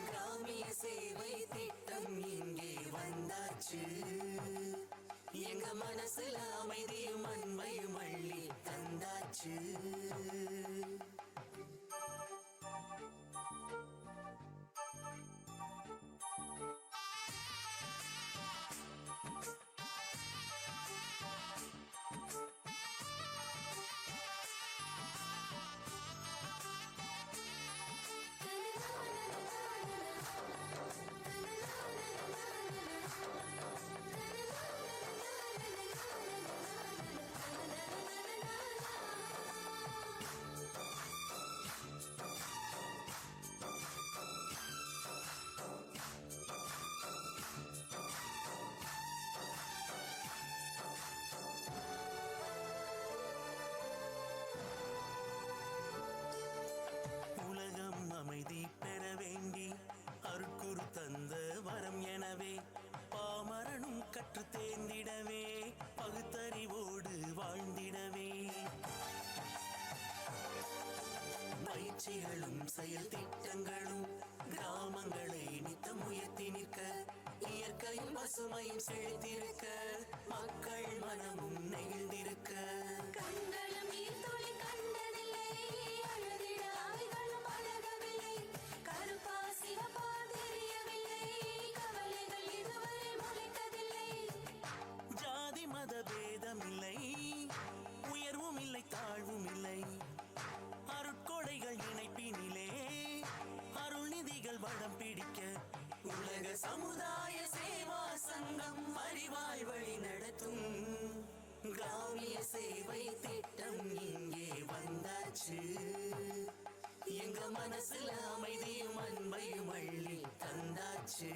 கிராமிய சேவை திட்டம் இங்கே வந்தாச்சு எங்க மனசுல அமைதியும் அன்பையும் அள்ளி தந்தாச்சு உலகம் அமைதி பெற வேண்டி அருட்குரு தந்த வரம் எனவே பாமரனும் கற்று தேர்ந்திடவே பகுத்தறிவோடு வாழ்ந்திடவே பயிற்சிகளும் செயல் திட்டங்களும் கிராமங்களை நித்தம் உயர்த்தி நிற்க இயற்கையும் பசுமையும் செழித்திருக்க மக்கள் மனமும் நெகிழ்ந்திருக்க கண்களும் நீர்த்துளி கண்டதில்லை அழுதிட அவைகளும் அழகவில்லை கருப்பா சிவப்பா தெரியவில்லை கவலைகள் இதுவரை முளைத்ததில்லை ஜாதி மத பேதமில்லை உயர்வும் இல்லை தாழ்வும் இல்லை அருட்கொடைகள் இணைப்பினிலே அருள்நிதிகள் வடம் பிடிக்க உலக சமுதாய சேவா சங்கம் அறிவாய் வழி நடத்தும் கிராமிய சேவை திட்டம் இங்கே வந்தாச்சு எங்க மனசுல அமைதியும் அன்பையும் அள்ளி தந்தாச்சு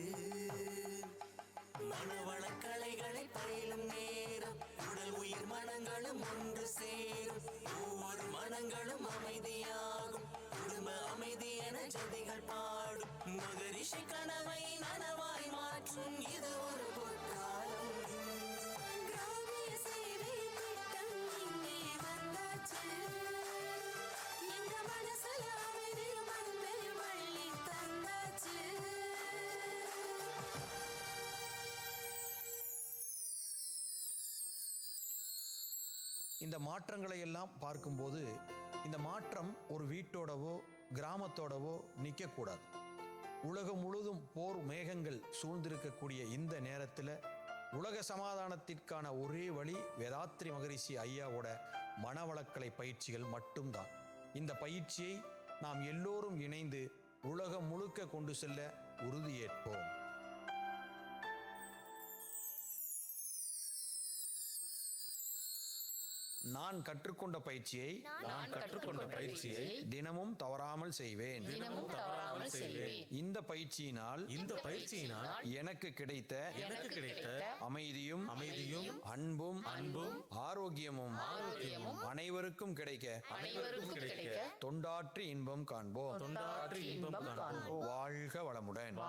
மனவள கலைகளை பயிலும் நேரம் உடல் உயிர் மனங்களும் ஒன்று சேரும் ஒவ்வொரு மனங்களும் அமைதியாகும் குடும்ப அமைதி என ஜதிகள் பாடும் மகரிஷி கனவை நனவாய் மாற்றும் இது ஒரு பொற்காலம் கிராமிய சேவை திட்டம் இங்கே வந்தாச்சு எங்க மனசுல அமைதியும் அன்பையும் அள்ளி தந்தாச்சு இந்த மாற்றங்களை எல்லாம் பார்க்கும்போது இந்த மாற்றம் ஒரு வீட்டோடவோ கிராமத்தோடவோ நிற்கக்கூடாது. உலகம் முழுதும் போர் மேகங்கள் சூழ்ந்திருக்கக்கூடிய இந்த நேரத்தில் உலக சமாதானத்திற்கான ஒரே வழி வேதாத்ரி மகரிஷி ஐயாவோட மனவளக்கலை பயிற்சிகள் மட்டும்தான். இந்த பயிற்சியை நாம் எல்லோரும் இணைந்து உலகம் முழுக்க கொண்டு செல்ல உறுதியேற்போம். நான் கற்றுக்கொண்ட பயிற்சியை தினமும் தவறாமல் செய்வேன். இந்த பயிற்சியினால் எனக்கு கிடைத்த அமைதியும் அன்பும் அன்பும் அனைவருக்கும் கிடைக்க தொண்டாற்றி இன்பம் காண்போம். வாழ்க வளமுடன்.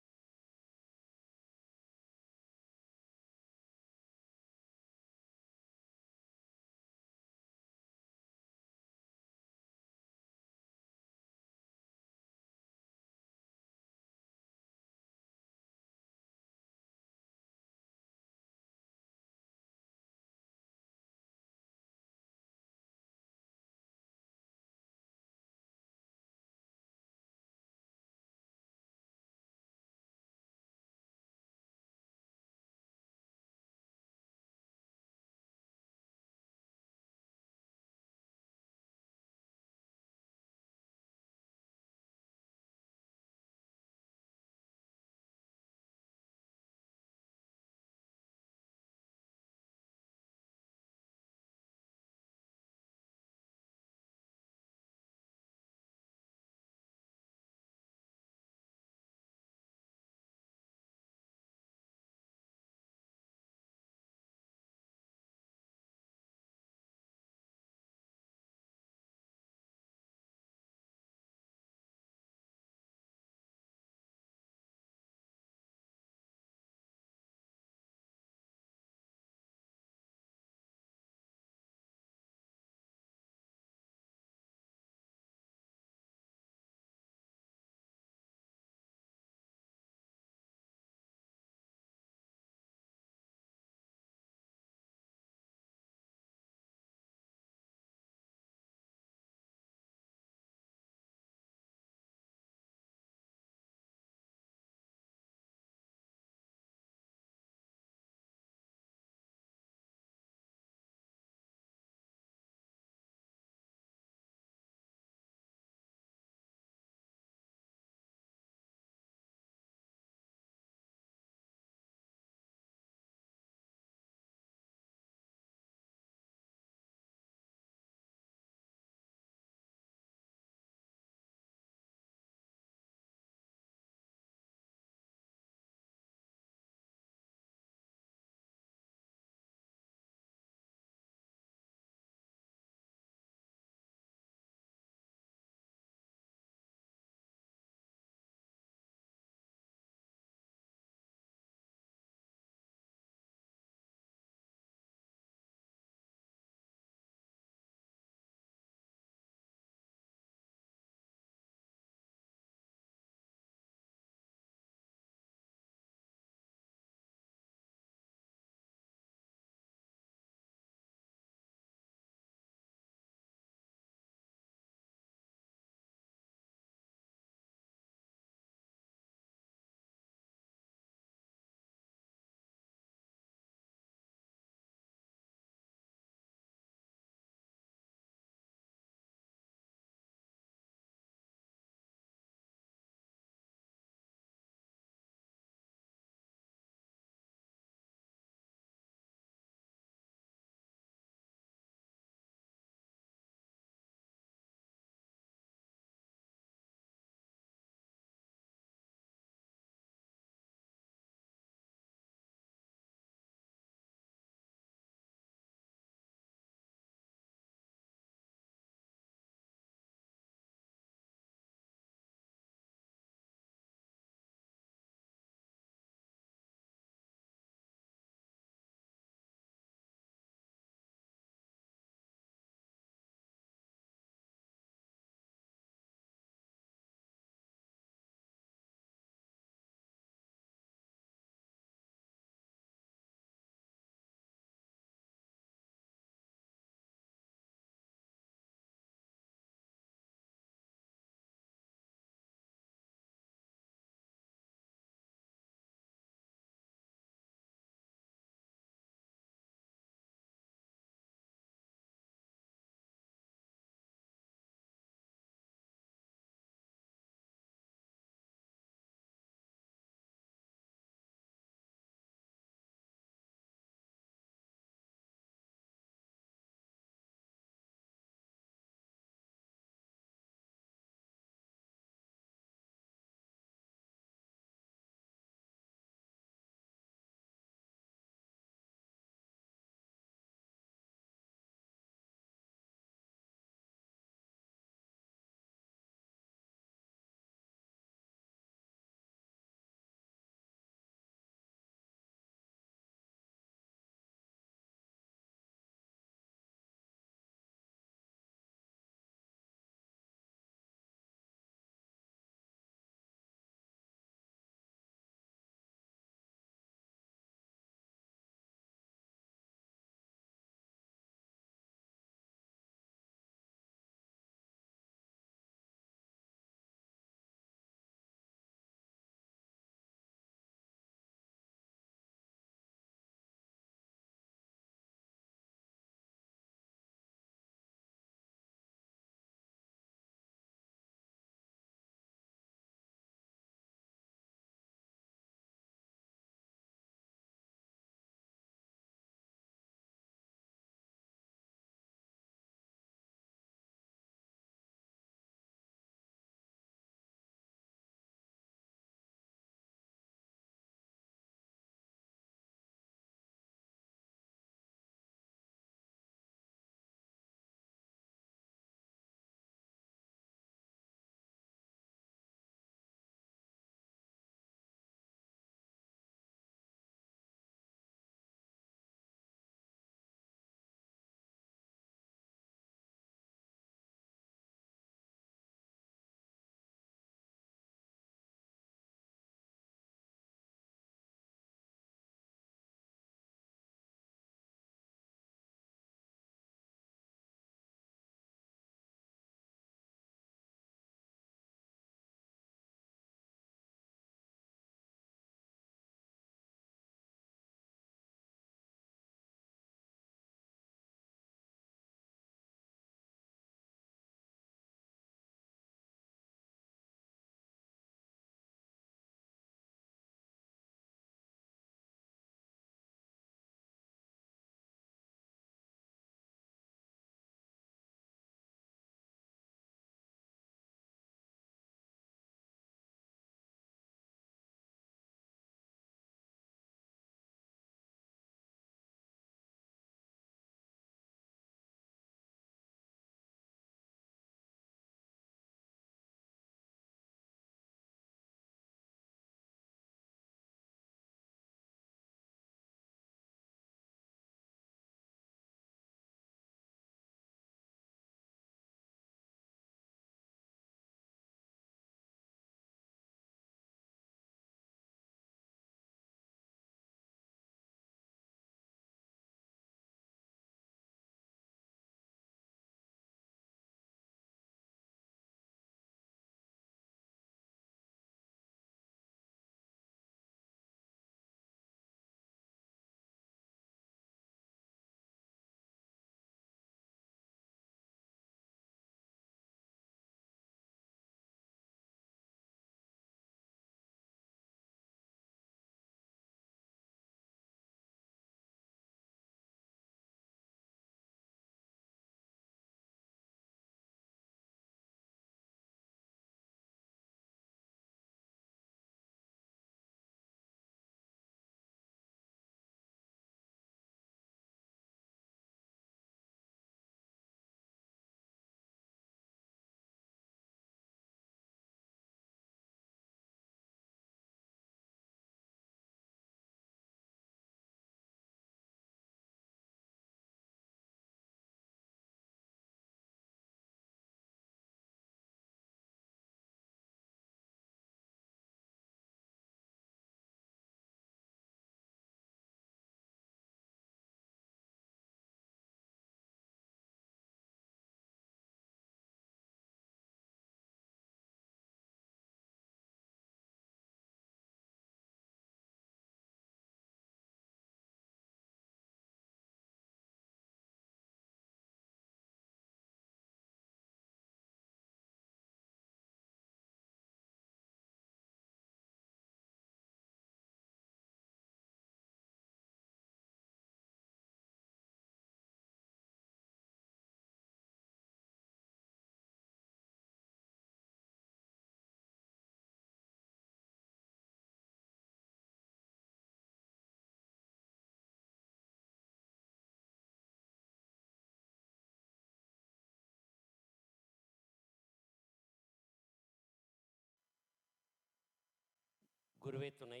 குருவே துணை,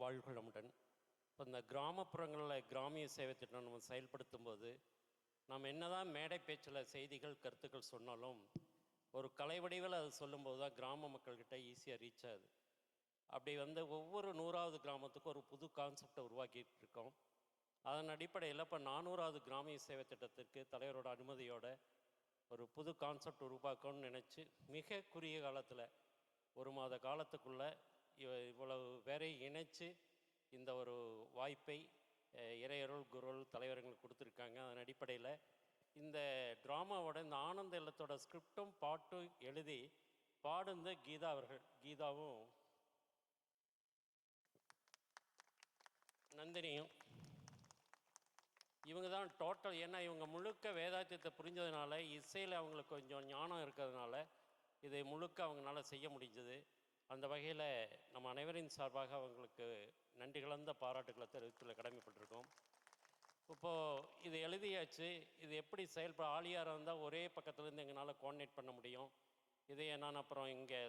வாழ்குளமுடன். இப்போ இந்த கிராமப்புறங்களில் கிராமிய சேவை திட்டம் நம்ம செயல்படுத்தும் போது நம்ம என்னதான் மேடை பேச்சில் செய்திகள் கருத்துக்கள் சொன்னாலும் ஒரு கலை வடிவில் அது சொல்லும்போது தான் கிராம மக்கள்கிட்ட ஈஸியாக ரீச் ஆகுது. அப்படி வந்து ஒவ்வொரு 100வது கிராமத்துக்கும் ஒரு புது கான்செப்டை உருவாக்கிட்டு இருக்கோம். அதன் அடிப்படையில் இப்போ 400வது கிராமிய சேவை திட்டத்திற்கு தலைவரோட அனுமதியோட ஒரு புது கான்செப்ட் உருவாக்கணும்னு நினச்சி மிக குறுகிய காலத்தில் 1 மாத காலத்துக்குள்ளே இவ்வளவு பேரை இணைச்சு இந்த ஒரு வாய்ப்பை இறையருள் குருள் தலைவர்கள் கொடுத்துருக்காங்க. அதன் அடிப்படையில் இந்த ட்ராமாவோட இந்த ஆனந்த இல்லத்தோட ஸ்கிரிப்டும் பாட்டும் எழுதி பாடுந்த கீதா அவர்கள், கீதாவும் நந்தினியும் இவங்க தான் டோட்டல். ஏன்னா இவங்க முழுக்க வேதாத்தியத்தை புரிஞ்சதுனால, இசையில் அவங்களுக்கு கொஞ்சம் ஞானம் இருக்கிறதுனால இதை முழுக்க அவங்களால செய்ய முடிஞ்சது. அந்த வகையில் நம்ம அனைவரின் சார்பாக அவங்களுக்கு நன்றி கலந்த பாராட்டுக்களை தெரிவித்துள்ள கடமைப்பட்டிருக்கோம். இப்போது இது எழுதியாச்சு. இது எப்படி செயல்பட ஆலியாராக இருந்தால் ஒரே பக்கத்துலேருந்து எங்களால் கோஆர்டினேட் பண்ண முடியும். இதையே நான் அப்புறம் இங்கே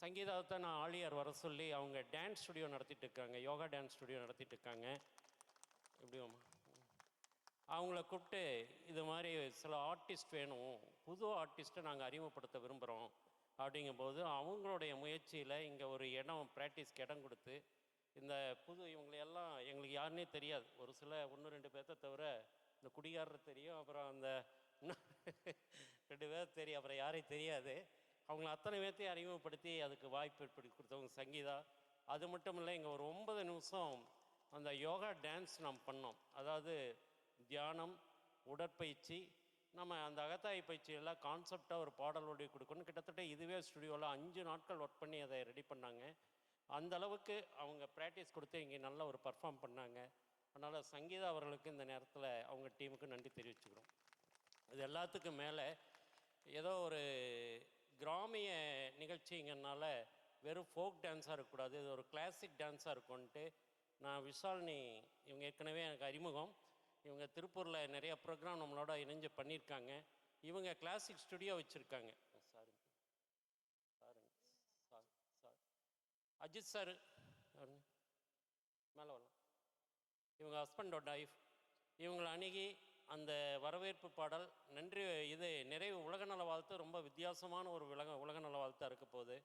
சங்கீதாவை நான் ஆலியார் வர சொல்லி அவங்க டான்ஸ் ஸ்டுடியோ நடத்திட்டு இருக்காங்க, யோகா டான்ஸ் ஸ்டுடியோ நடத்திட்டு இருக்காங்க. எப்படியோம்மா அவங்கள கூப்பிட்டு இது மாதிரி சில ஆர்டிஸ்ட் வேணும், புது ஆர்டிஸ்ட்டை நாங்கள் அறிமுகப்படுத்த விரும்புகிறோம் அப்படிங்கும்போது அவங்களுடைய முயற்சியில் இங்கே ஒரு இடம், ப்ராக்டிஸ்க்கு இடம் கொடுத்து இந்த இவங்களையெல்லாம் எங்களுக்கு யாருன்னே தெரியாது. ஒரு சில 1-2 பேர்த்த தவிர இந்த குடிகாரர் தெரியும், அப்புறம் அந்த 2 பேர் தெரியும், அப்புறம் யாரையும் தெரியாது. அவங்கள அத்தனை பேர்த்தையும் அறிமுகப்படுத்தி அதுக்கு வாய்ப்பு ஏற்படுத்தி கொடுத்தவங்க சங்கீதா. அது மட்டும் இல்லை, இங்கே ஒரு 9 நிமிஷம் அந்த யோகா டான்ஸ் நாம் பண்ணோம். அதாவது தியானம், உடற்பயிற்சி, நம்ம அந்த அகத்தாய் பயிற்சி எல்லாம் கான்செப்டாக ஒரு பாடலோடைய கொடுக்கணும். கிட்டத்தட்ட இதுவே ஸ்டுடியோவில் 5 நாட்கள் ஒர்க் பண்ணி அதை ரெடி பண்ணாங்க. அந்த அளவுக்கு அவங்க ப்ராக்டிஸ் கொடுத்து இங்கே நல்ல ஒரு பர்ஃபார்ம் பண்ணாங்க. அதனால் சங்கீதா அவர்களுக்கு இந்த நேரத்தில் அவங்க டீமுக்கு நன்றி தெரிவிச்சுக்கிறோம். இது எல்லாத்துக்கும் மேலே ஏதோ ஒரு கிராமிய நிகழ்ச்சிங்கிறனால வெறும் ஃபோக் டான்ஸாக இருக்கக்கூடாது, இது ஒரு கிளாசிக் டான்ஸாக இருக்கும்ன்ட்டு நான் விஷாலினி, இவங்க ஏற்கனவே எனக்கு அறிமுகம். இவங்க திருப்பூரில் நிறைய ப்ரோக்ராம் நம்மளோட இணைஞ்சு பண்ணியிருக்காங்க. இவங்க கிளாசிக் ஸ்டுடியோ வச்சுருக்காங்க. அஜித் சார் மேலே வரலாம். இவங்க ஹஸ்பண்டோட ஒய்ஃப், இவங்களை அணுகி அந்த வரவேற்பு பாடல் நன்றி இது நிறைவு உலக நல வாழ்த்து ரொம்ப வித்தியாசமான ஒரு உலக நல வாழ்த்தாக இருக்க போகுது.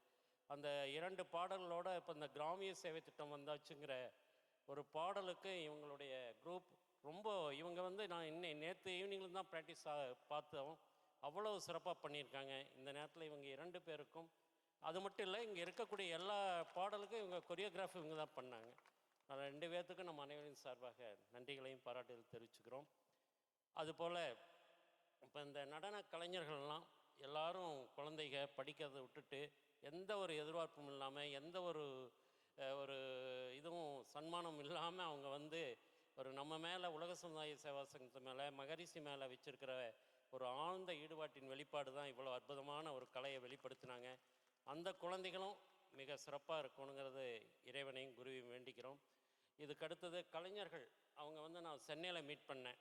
அந்த 2 பாடல்களோட இப்போ இந்த கிராமிய சேவை திட்டம் வந்தாச்சுங்கிற ஒரு பாடலுக்கு இவங்களுடைய குரூப் ரொம்ப இவங்க வந்து நான் நேற்று ஈவினிங்கில் தான் ப்ராக்டிஸ் பார்த்தோம். அவ்வளோ சிறப்பாக பண்ணியிருக்காங்க. இந்த நேரத்தில் இவங்க 2 பேருக்கும் அது மட்டும் இல்லை, இங்கே இருக்கக்கூடிய எல்லா பாடலுக்கும் இவங்க கொரியோகிராஃபி இவங்க தான் பண்ணாங்க. நான் 2 பேர்த்துக்கும் நம்ம அனைவரின் சார்பாக நன்றிகளையும் பாராட்டுகள் தெரிவிச்சுக்கிறோம். அதுபோல் இப்போ இந்த நடன கலைஞர்கள்லாம் எல்லாரும் குழந்தைங்க படிக்கிறதை விட்டுட்டு எந்த ஒரு எதிர்பார்ப்பும் இல்லாமல், எந்த ஒரு இதுவும் சன்மானம் இல்லாமல் அவங்க வந்து ஒரு நம்ம மேலே உலக சமுதாய சேவா சங்கத்து மேலே, மகரிஷி மேலே வச்சுருக்கிற ஒரு ஆழ்ந்த ஈடுபாட்டின் வெளிப்பாடு தான் இவ்வளோ அற்புதமான ஒரு கலையை வெளிப்படுத்தினாங்க. அந்த குழந்தைகளும் மிக சிறப்பாக இருக்கணுங்கிறது இறைவனையும் குருவையும் வேண்டிக்கிறோம். இதுக்கு அடுத்தது கலைஞர்கள் அவங்க வந்து நான் சென்னையில் மீட் பண்ணேன்.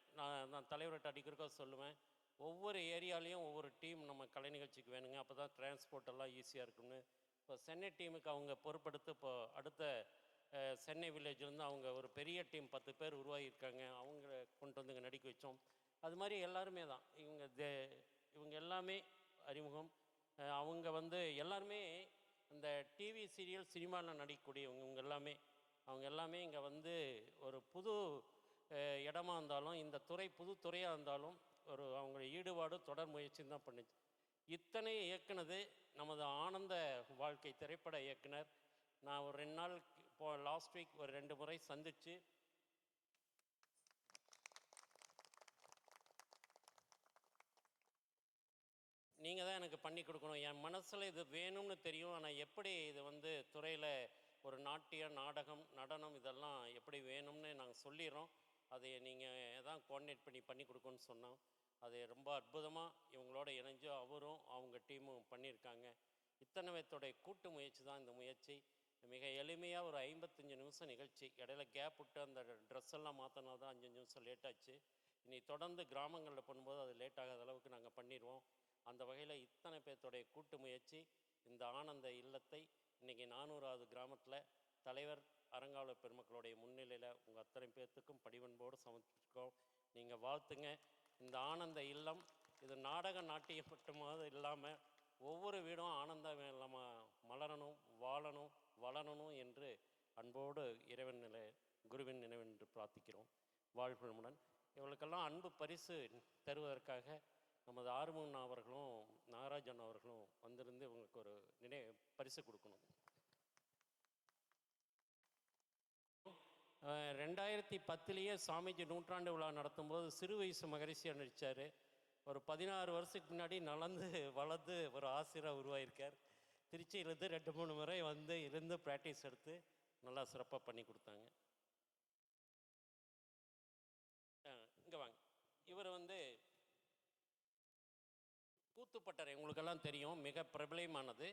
நான் தலைவர்கிட்ட அடிக்கிறக்க சொல்லுவேன், ஒவ்வொரு ஏரியாலையும் ஒவ்வொரு டீம் நம்ம கலை நிகழ்ச்சிக்கு வேணுங்க, அப்போ தான் டிரான்ஸ்போர்ட் எல்லாம் ஈஸியாக இருக்கும்னு. இப்போ சென்னை டீமுக்கு அவங்க பொறுப்படுத்து இப்போ அடுத்த சென்னை வில்லேஜ்லேருந்து அவங்க ஒரு பெரிய டீம் 10 பேர் உருவாகியிருக்காங்க. அவங்க கொண்டு வந்து இங்கே நடிக்க வச்சோம். அது மாதிரி எல்லாருமே தான் இவங்க எல்லாமே அறிமுகம். அவங்க வந்து எல்லாருமே இந்த டிவி சீரியல் சினிமாவில் நடிக்கக்கூடியவங்க. அவங்க எல்லாமே இங்கே வந்து ஒரு புது இடமா இருந்தாலும், இந்த துறை புது துறையாக இருந்தாலும் ஒரு அவங்க ஈடுபாடு தொடர் முயற்சின்னு தான் பண்ணுச்சு. இத்தனை இயக்குனது நமது ஆனந்த வாழ்க்கை திரைப்பட இயக்குனர். நான் ஒரு 2 நாள் லாஸ்ட் வீக் ஒரு 2 முறை சந்தித்து நீங்கள் தான் எனக்கு பண்ணி கொடுக்கணும், என் மனசில் இது வேணும்னு தெரியும், ஆனால் எப்படி இது வந்து துறையில் ஒரு நாட்டியம், நாடகம், நடனம் இதெல்லாம் எப்படி வேணும்னு நாங்கள் சொல்லிடுறோம், அதை நீங்கள் தான் கோஆர்டினேட் பண்ணி கொடுக்கணும்னு சொன்னோம். அது ரொம்ப அற்புதமாக இவங்களோட இணைஞ்சு அவரும் அவங்க டீமும் பண்ணியிருக்காங்க. இத்தனை பேர்த்தோடைய கூட்டு முயற்சி தான் இந்த முயற்சி. மிக எளிமையாக ஒரு 55 நிமிஷம் நிகழ்ச்சி, இடையில கேப் விட்டு அந்த ட்ரெஸ் எல்லாம் மாற்றினா தான் 5 நிமிஷம் லேட்டாச்சு. இனி தொடர்ந்து கிராமங்களில் பண்ணும்போது அது லேட் ஆகாத அளவுக்கு நாங்கள் பண்ணிடுவோம். அந்த வகையில் இத்தனை பேர்த்தோடைய கூட்டு முயற்சி இந்த ஆனந்த இல்லத்தை இன்றைக்கி 400வது கிராமத்தில் தலைவர் அறங்காவலர் பெருமக்களுடைய முன்னிலையில் உங்கள் அத்தனை பேர்த்துக்கும் படிவன்போடு சமர்ப்பிச்சிருக்கோம். நீங்கள் வாழ்த்துங்க. இந்த ஆனந்த இல்லம் இது நாடக நாட்டியம் மட்டுமாவது இல்லாமல் ஒவ்வொரு வீடும் ஆனந்த இல்லமாக மலரணும், வாழணும், வளரணும் என்று அன்போடு இறைவன் குருவின் நினைவென்று பிரார்த்திக்கிறோம். வாழ்வுடன் இவர்களுக்கெல்லாம் அன்பு பரிசு தருவதற்காக நமது ஆறுமுகன் அவர்களும் நாகராஜன் அவர்களும் வந்திருந்து இவங்களுக்கு ஒரு பரிசு கொடுக்கணும். 2010 சாமிஜி நூற்றாண்டு விழா நடத்தும்போது சிறு வயசு மகரிஷியாக நடித்தார். ஒரு 16 வருஷத்துக்கு முன்னாடி நடந்து வளர்ந்து ஒரு ஆசிரியராக உருவாயிருக்கார். திருச்சியிலேருந்து 2-3 முறை வந்து இருந்து ப்ராக்டிஸ் எடுத்து நல்லா சிறப்பாக பண்ணி கொடுத்தாங்க. இங்கே வாங்க. இவர் வந்து கூத்துப்பட்டறை உங்களுக்கெல்லாம் தெரியும், மிக பிரபலமானது.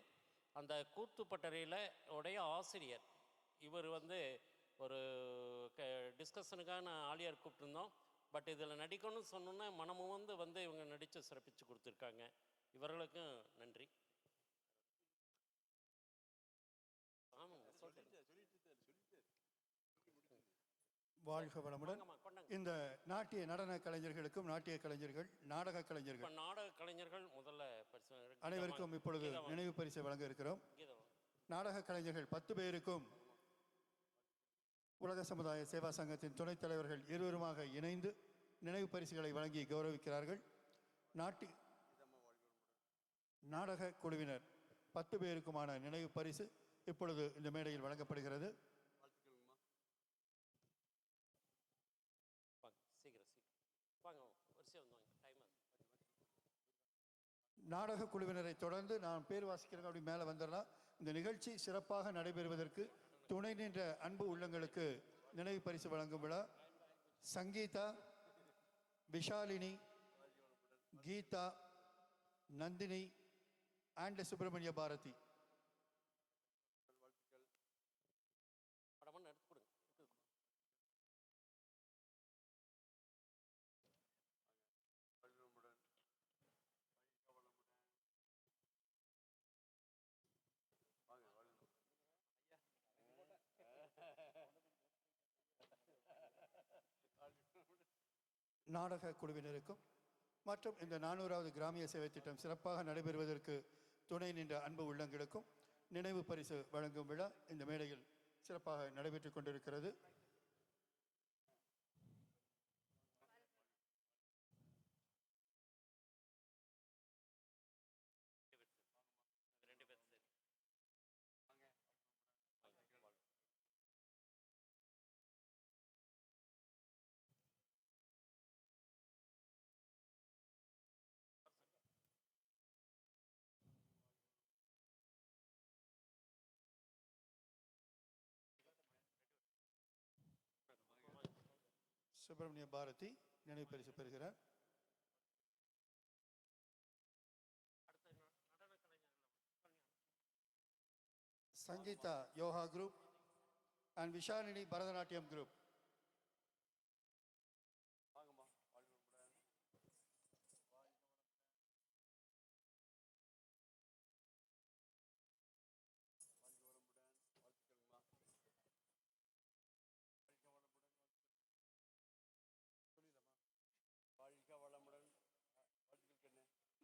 அந்த கூத்துப்பட்டறையில் உடைய ஆசிரியர் இவர் வந்து ஒரு டிஸ்கஷனுக்காக நான் ஆலியார் கூப்பிட்டுருந்தோம். பட் இதில் நடிக்கணும்னு சொன்னோன்னா மனமும் வந்து இவங்க நடித்து சிறப்பித்து கொடுத்துருக்காங்க. இவர்களுக்கும் நன்றி. ஆமாம், வாழ்க வளமுடன். இந்த நாட்டிய நடன கலைஞர்களுக்கும் நாட்டிய கலைஞர்கள், நாடக கலைஞர்கள், நாடக கலைஞர்கள் முதல்ல அனைவருக்கும் இப்பொழுது நினைவு பரிசை வழங்க இருக்கிறோம். நாடக கலைஞர்கள் 10 பேருக்கும் உலக சமுதாய சேவா சங்கத்தின் துணைத் தலைவர்கள் இருவருமாக இணைந்து நினைவு பரிசுகளை வழங்கி கௌரவிக்கிறார்கள். நாடக குழுவினர் 10 பேருக்குமான நினைவு பரிசு இப்பொழுது இந்த மேடையில் வழங்கப்படுகிறது. நாடக குழுவினரை தொடர்ந்து நான் பேர் வாசிக்கிறேன், அப்படி மேலே வந்துடலாம். இந்த நிகழ்ச்சி சிறப்பாக நடைபெறுவதற்கு துணை நின்ற அன்பு உள்ளங்களுக்கு நினைவு பரிசு வழங்கும் விழா. சங்கீதா, விஷாலினி, கீதா, நந்தினி அண்ட் சுப்பிரமணிய பாரதி. நாடக குழுவினருக்கும் மற்றும் இந்த 400வது கிராமிய சேவை திட்டம் சிறப்பாக நடைபெறுவதற்கு துணை நின்ற அன்பு உள்ளங்களுக்கும் நினைவு பரிசு வழங்கும் விழா இந்த மேடையில் சிறப்பாக நடைபெற்றுக் கொண்டிருக்கிறது. சுப்பிரமணிய பாரதி நினைவு பரிசு பெறுகிறார். Sangeetha yoga group and Vishalini Bharatanatyam group.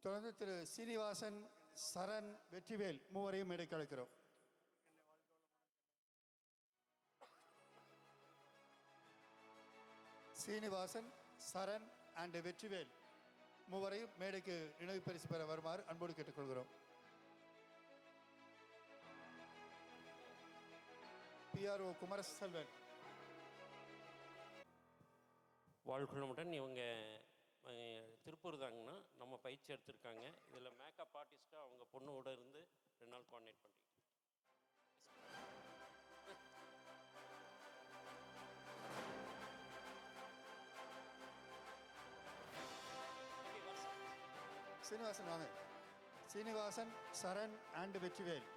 தொடர்ந்து திரு சீனிவாசன், சரண், வெற்றிவேல் மூவரையும் மேடைக்கு அழைக்கிறோம். சீனிவாசன், சரண் அண்ட் வெற்றிவேல் மூவரையும் மேடைக்கு நினைவு பரிசு பெற வருமாறு அன்போடு கேட்டுக்கொள்கிறோம். PRO குமரசெல்வன். வாழ்களுடன் இவங்க திருப்பூர் தாங்கன்னா நம்ம பயிற்சி எடுத்திருக்காங்க. இதில் மேக்கப் ஆர்டிஸ்ட்டாக அவங்க பொண்ணோட இருந்து 2 நாள் கோஆர்டினேட் பண்ணி. சீனிவாசன் வாங்க. சீனிவாசன், சரண் அண்ட் வெற்றிவேல்.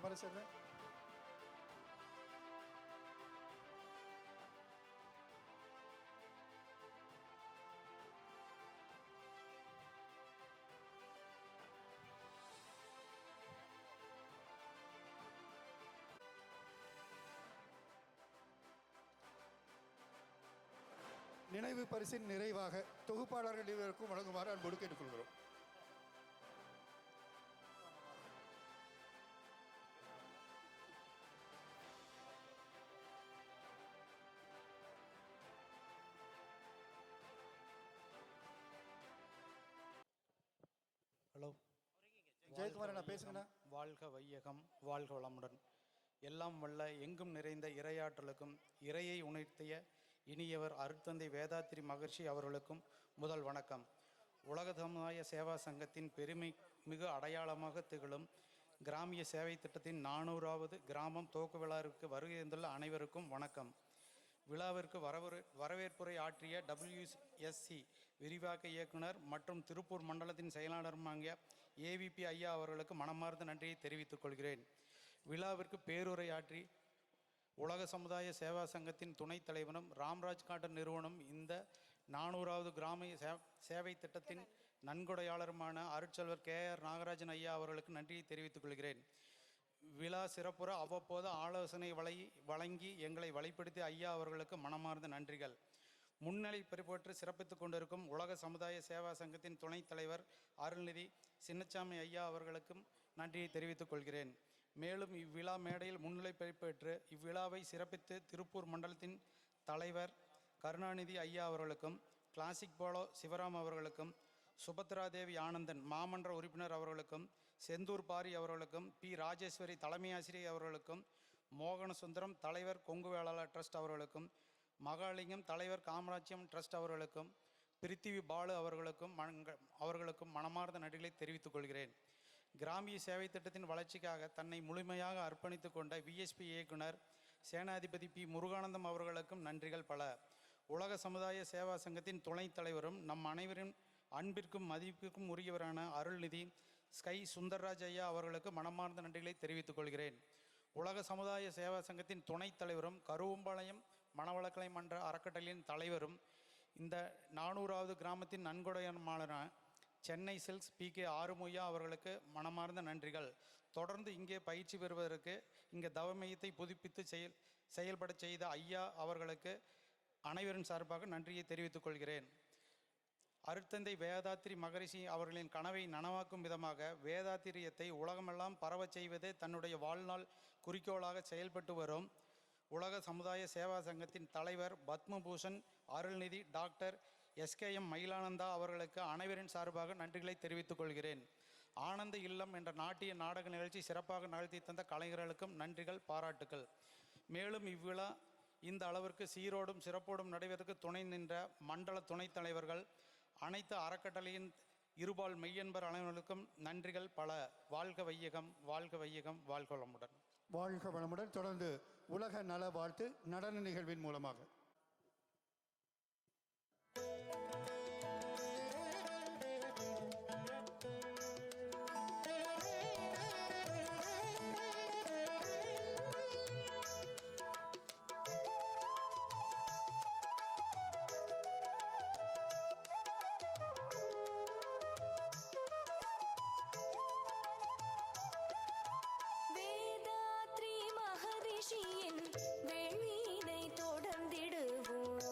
சமரசர். நினைவு பரிசின் நிறைவாக தொகுப்பாளர்கள் இருவருக்கும் வழங்குமாறு அன்போடு கேட்டுக்கொள்கிறோம். ஹலோ ஜெயக்குமார் அண்ணா பேசுங்கண்ணா. வாழ்க வையகம், வாழ்க வளமுடன். எல்லாம் வல்ல எங்கும் நிறைந்த இறையாற்றலுக்கும் இறையை உணர்த்திய இனியவர் அருட்தந்தை வேதாத்திரி மகர்ஷி அவர்களுக்கும் முதல் வணக்கம். உலக சமுதாய சேவா சங்கத்தின் பெருமை மிகு அடையாளமாக திகழும் கிராமிய சேவை திட்டத்தின் 400வது கிராமம் துவக்க விழாவிற்கு வருகை தந்துள்ள அனைவருக்கும் வணக்கம். விழாவிற்கு வரவேற்புரை ஆற்றிய WSC விரிவாக்க இயக்குனர் மற்றும் திருப்பூர் மண்டலத்தின் செயலாளருமாகிய AVP ஐயா அவர்களுக்கு மனமார்ந்த நன்றியை தெரிவித்துக் கொள்கிறேன். விழாவிற்கு பேருரை ஆற்றி உலக சமுதாய சேவா சங்கத்தின் துணைத் தலைவனும் ராம்ராஜ் காட்டன் நிறுவனம் இந்த 400வது கிராமிய சேவை திட்டத்தின் நன்கொடையாளருமான அருட்செல்வர் KR நாகராஜன் ஐயா அவர்களுக்கு நன்றியை தெரிவித்துக் கொள்கிறேன். விழா சிறப்புற அவ்வப்போது ஆலோசனை வழங்கி எங்களை வழிப்படுத்திய ஐயா அவர்களுக்கு மனமார்ந்த நன்றிகள். முன்னிலை பெறுபற்று சிறப்பித்துக் கொண்டிருக்கும் உலக சமுதாய சேவா சங்கத்தின் துணைத் தலைவர் அருள்நிதி சின்னசாமி ஐயா அவர்களுக்கும் நன்றியை தெரிவித்துக் கொள்கிறேன். மேலும் இவ்விழா மேடையில் முன்னிலை பெற்று இவ்விழாவை சிறப்பித்து திருப்பூர் மண்டலத்தின் தலைவர் கருணாநிதி ஐயா அவர்களுக்கும், கிளாசிக் போலோ சிவராம் அவர்களுக்கும், சுபத்ராதேவி ஆனந்தன் மாமன்ற உறுப்பினர் அவர்களுக்கும், செந்தூர் பாரி அவர்களுக்கும், P ராஜேஸ்வரி தலைமை ஆசிரியர் அவர்களுக்கும், மோகன சுந்தரம் தலைவர் கொங்கு வேளாளர் ட்ரஸ்ட் அவர்களுக்கும், மகாலிங்கம் தலைவர் காமராஜ்யம் ட்ரஸ்ட் அவர்களுக்கும், பிரித்திவி பாலு அவர்களுக்கும் மனமார்ந்த நன்றிகளை தெரிவித்துக் கொள்கிறேன். கிராமிய சேவை திட்டத்தின் வளர்ச்சிக்காக தன்னை முழுமையாக அர்ப்பணித்து கொண்ட VSP இயக்குனர் சேனாதிபதி P முருகானந்தம் அவர்களுக்கும் நன்றிகள் பல. உலக சமுதாய சேவா சங்கத்தின் துணைத் தலைவரும் நம் அனைவரின் அன்பிற்கும் மதிப்பிற்கும் உரியவரான அருள்நிதி ஸ்கை சுந்தர்ராஜ் ஐயா அவர்களுக்கு மனமார்ந்த நன்றிகளை தெரிவித்துக் கொள்கிறேன். உலக சமுதாய சேவா சங்கத்தின் துணைத் தலைவரும் கருவம்பாளையம் மனவளக்கலை மன்ற அறக்கட்டளையின் தலைவரும் இந்த 400வது கிராமத்தின் நன்கொடையாளரான சென்னை சில்க்ஸ் PK ஆறுமுய்யா அவர்களுக்கு மனமார்ந்த நன்றிகள். தொடர்ந்து இங்கே பயிற்சி பெறுவதற்கு இங்கே தவ மையத்தை புதுப்பித்து செயல்பட செய்த ஐயா அவர்களுக்கு அனைவரின் சார்பாக நன்றியை தெரிவித்துக் கொள்கிறேன். அருட்தந்தை வேதாத்திரி மகரிஷி அவர்களின் கனவை நனவாக்கும் விதமாக வேதாத்திரியத்தை உலகமெல்லாம் பரவச் செய்வதே தன்னுடைய வாழ்நாள் குறிக்கோளாக செயல்பட்டு வரும் உலக சமுதாய சேவா சங்கத்தின் தலைவர் பத்மபூஷன் அருள்நிதி டாக்டர் SKM மயிலானந்தா அவர்களுக்கு அனைவரின் சார்பாக நன்றிகளை தெரிவித்துக் கொள்கிறேன். ஆனந்த இல்லம் என்ற நாட்டிய நாடக நிகழ்ச்சி சிறப்பாக நிகழ்த்தி தந்த கலைஞர்களுக்கும் நன்றிகள், பாராட்டுக்கள். மேலும் இவ்விழா இந்த அளவிற்கு சீரோடும் சிறப்போடும் நடைபெறுவதற்கு துணை நின்ற மண்டல துணைத் தலைவர்கள், அனைத்து அறக்கட்டளையின் இருபால் மெய்யன்பர் அனைவர்களுக்கும் நன்றிகள் பல. வாழ்க வையகம், வாழ்க வையகம், வாழ்க வளமுடன். வாழ்க வளமுடன். தொடர்ந்து உலக நல வாழ்த்து நடன நிகழ்வின் மூலமாக வேதாத்ரி மகரிஷியின் வெள்ளினை தொடர்ந்திடுவோம்.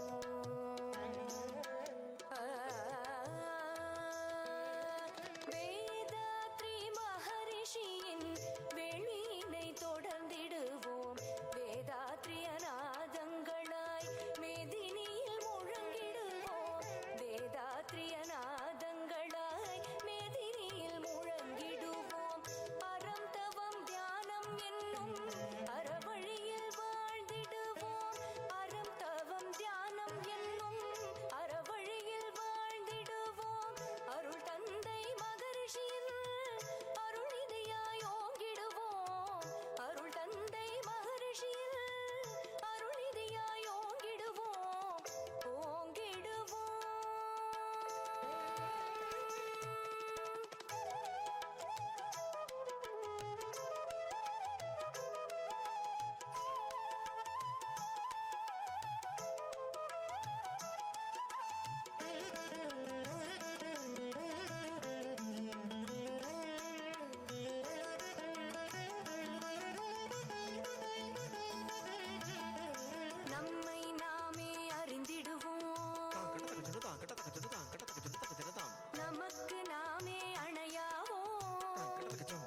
தக்கச்சோ